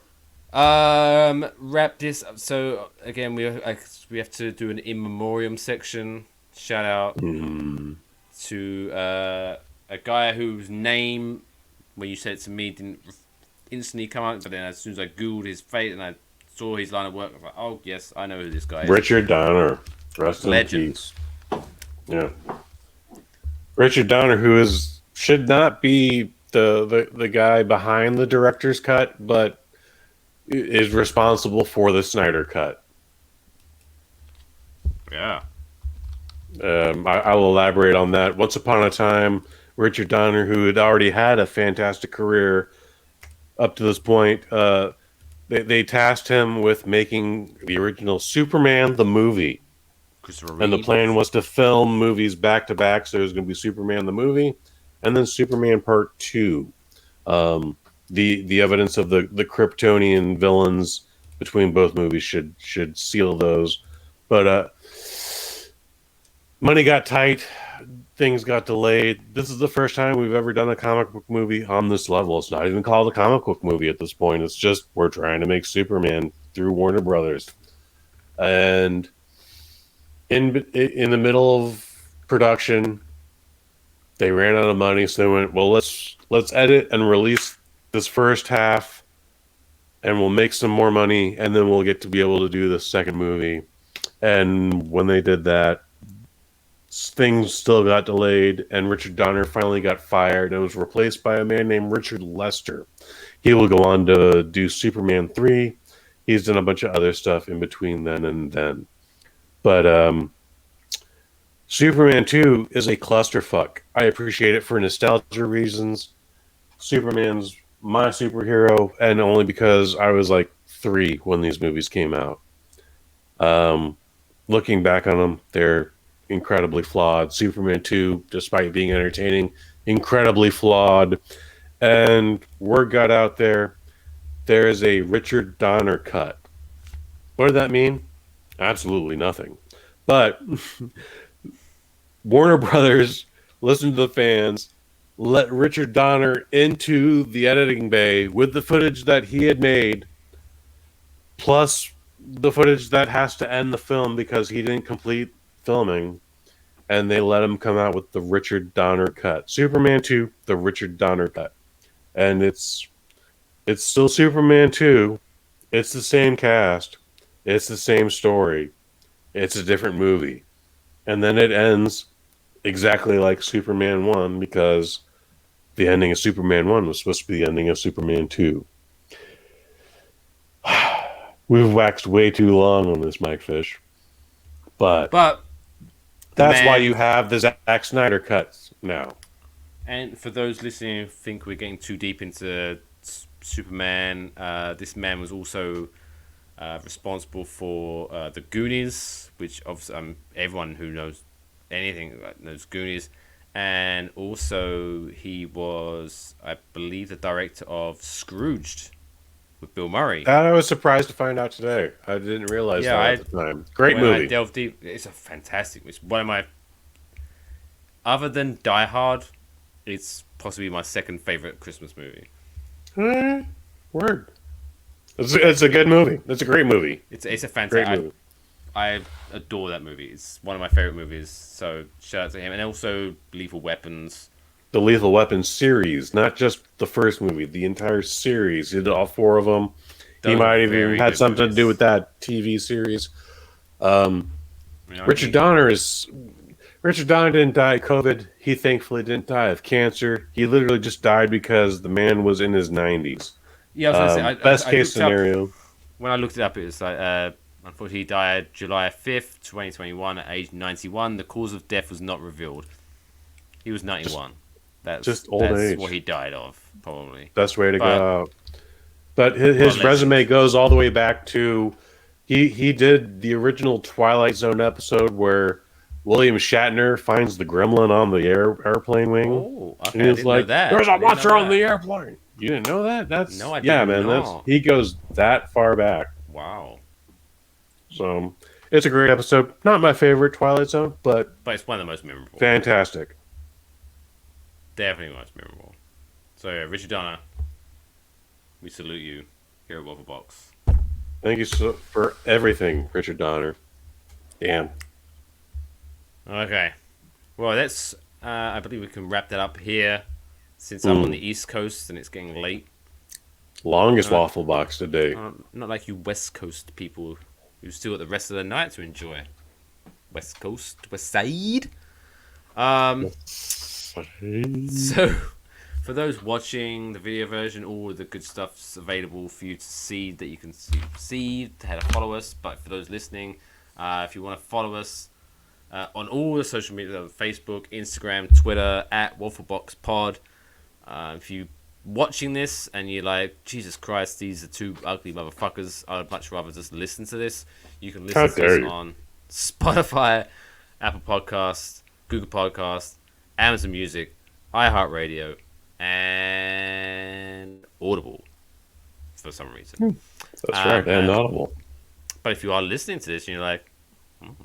Wrap this up. So again, we have to do an in memoriam section. Shout out to a guy whose name, when you said it to me, didn't instantly come out. But then as soon as I googled his face and I saw his line of work, I was like, oh yes, I know who this guy is. Richard Donner, rest in peace. Yeah, Richard Donner, who should not be the guy behind the director's cut, but is responsible for the Snyder cut. Yeah. I will elaborate on that. Once upon a time, Richard Donner, who had already had a fantastic career up to this point, they tasked him with making the original Superman the movie. And the plan was to film movies back to back, so it was going to be Superman the movie, and then Superman Part 2. The evidence of the Kryptonian villains between both movies should seal those. But money got tight, things got delayed. This is the first time we've ever done a comic book movie on this level. It's not even called a comic book movie at this point. It's just we're trying to make Superman through Warner Brothers. And in the middle of production, they ran out of money, so they went, well, let's edit and release this first half, and we'll make some more money, and then we'll get to be able to do the second movie. And when they did that, things still got delayed, and Richard Donner finally got fired and was replaced by a man named Richard Lester. He will go on to do Superman 3. He's done a bunch of other stuff in between then and then. But Superman 2 is a clusterfuck. I appreciate it for nostalgia reasons. Superman's my superhero, and only because I was like 3 when these movies came out. Looking back on them, they're incredibly flawed. Superman 2, despite being entertaining, incredibly flawed. And word got out there is a Richard Donner cut. What did that mean? Absolutely nothing. But Warner Brothers listened to the fans, let Richard Donner into the editing bay with the footage that he had made, plus the footage that has to end the film because he didn't complete filming, and they let him come out with the Richard Donner cut. Superman 2, the Richard Donner cut. And it's still Superman 2. It's the same cast. It's the same story. It's a different movie. And then it ends exactly like Superman 1 because the ending of Superman 1 was supposed to be the ending of Superman 2. We've waxed way too long on this, Mike Fish. But that's why you have the Zack Snyder cuts now. And for those listening who think we're getting too deep into Superman, this man was also responsible for the Goonies, which obviously everyone who knows anything knows Goonies. And also he was, I believe, the director of Scrooged with Bill Murray. That I was surprised to find out today. I didn't realize that at the time. Great movie. I delved deep. It's a fantastic. It's one of my, other than Die Hard, it's possibly my second favorite Christmas movie. Word. It's a good movie. It's a great movie. It's a fantastic movie. I adore that movie. It's one of my favorite movies. So shout out to him, and also Lethal Weapons. The Lethal Weapons series, not just the first movie, the entire series. He did all 4 of them. He might have even had something to do with that TV series. Richard Donner didn't die of COVID. He thankfully didn't die of cancer. He literally just died because the man was in his 90s. Yeah, I was going to say, best case scenario. When I looked it up, it was like, unfortunately, he died July 5th, 2021, at age 91. The cause of death was not revealed. He was 91. That's old age. That's what he died of, probably. Best way to go out. But his resume goes all the way back to he did the original Twilight Zone episode where William Shatner finds the gremlin on the airplane wing. Oh, okay. And he's like, "There's a monster on the airplane." You didn't know that? No, I didn't know. He goes that far back. Wow. So it's a great episode. Not my favorite Twilight Zone, but it's one of the most memorable. Fantastic. Definitely most memorable. So yeah, Richard Donner, we salute you here at Waffle Box. Thank you for everything, Richard Donner. Damn. Okay. Well, that's. I believe we can wrap that up here, since I'm on the East Coast and it's getting late. Longest Waffle Box today. Not like you West Coast people who still got the rest of the night to enjoy. West Coast, West Side. So, for those watching the video version, all the good stuff's available for you to see, that you can see how to follow us. But for those listening, if you want to follow us on all the social media, Facebook, Instagram, Twitter, at WaffleboxPod. If you watching this and you're like, Jesus Christ, these are two ugly motherfuckers, I'd much rather just listen to this, you can listen to this on Spotify, Apple Podcasts, Google Podcasts, Amazon Music, iHeartRadio, and Audible for some reason. That's right, and Audible. But if you are listening to this and you're like,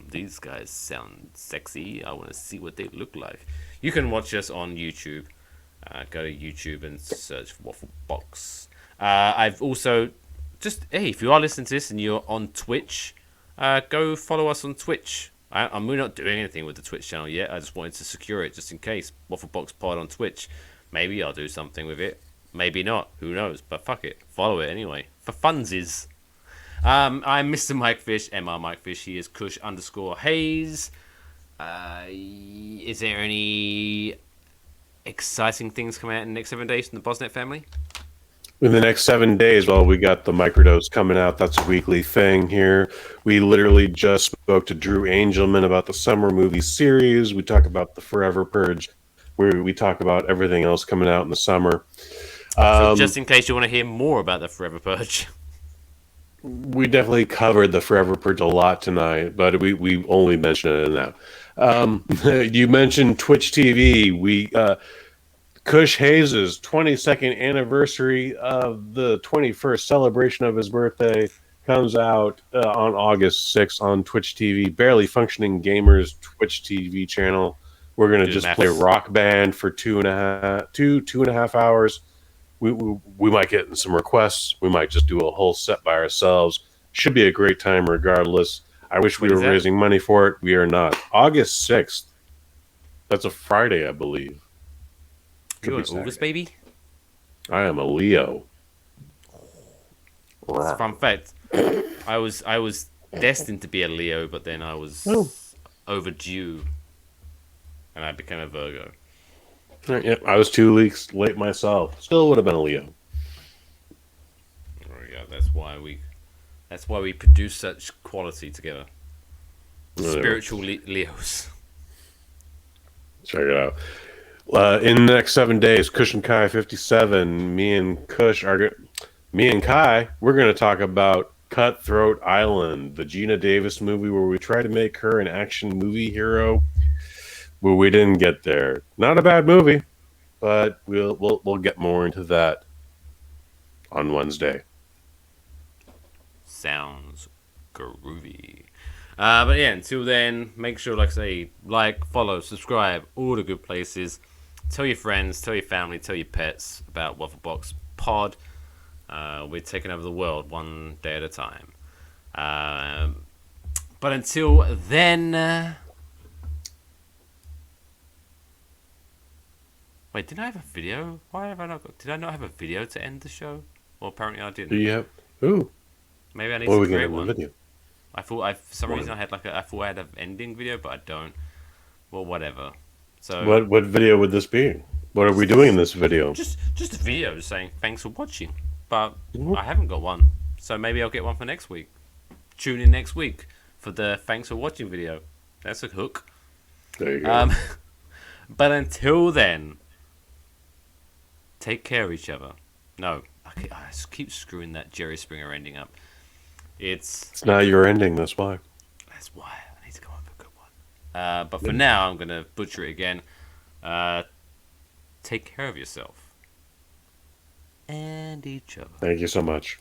these guys sound sexy, I want to see what they look like, you can watch us on YouTube. Go to YouTube and search for Waffle Box. I've also if you are listening to this and you're on Twitch, go follow us on Twitch. We're not doing anything with the Twitch channel yet. I just wanted to secure it just in case. Waffle Box Pod on Twitch. Maybe I'll do something with it. Maybe not. Who knows? But fuck it. Follow it anyway. For funsies. I'm Mr. Mike Fish, MR Mike Fish. He is Kush_Hayes. Is there any exciting things coming out in the next 7 days from the Bosnet family? In the next 7 days, we got the microdose coming out. That's a weekly thing here. We literally just spoke to Drew Angelman about the summer movie series. We talk about the Forever Purge. We talk about everything else coming out in the summer. So just in case you want to hear more about the Forever Purge. We definitely covered the Forever Purge a lot tonight, but we only mentioned it in that. You mentioned Twitch TV. Kush Hayes' 22nd anniversary of the 21st celebration of his birthday comes out on August 6th on Twitch TV. Barely Functioning Gamers Twitch TV channel. We're going to just play Rock Band for two and a half hours. We might get in some requests. We might just do a whole set by ourselves. Should be a great time regardless. I wish we were raising money for it. We are not. August 6th. That's a Friday, I believe. You're an August baby? I am a Leo. Fun fact. I was destined to be a Leo, but then I was overdue. And I became a Virgo. Yep, I was 2 weeks late myself. Still would have been a Leo. There we go. That's why we produce such quality together. Spiritual Leos. Check it out. In the next 7 days, Kush and Kai 57. Me and Kai, we're going to talk about Cutthroat Island, the Gina Davis movie where we try to make her an action movie hero, where we didn't get there. Not a bad movie, but we'll get more into that on Wednesday. Sounds groovy. But yeah, until then, make sure, like I say, follow, subscribe, all the good places. Tell your friends, tell your family, tell your pets about Waffle Box Pod. We're taking over the world one day at a time. But until then... Wait, didn't I have a video? Why have I not got... Did I not have a video to end the show? Well, apparently I didn't. Do you have... Ooh. Maybe I need to create one. Video? I thought for some reason I thought I had an ending video, but I don't. Well, whatever. So what video would this be? What are we doing in this video? Just a video saying thanks for watching, but I haven't got one, so maybe I'll get one for next week. Tune in next week for the thanks for watching video. That's a hook. There you go. But until then, take care of each other. No, I just keep screwing that Jerry Springer ending up. It's not your ending, that's why. That's why I need to come up with a good one. But for now, I'm going to butcher it again. Take care of yourself. And each other. Thank you so much.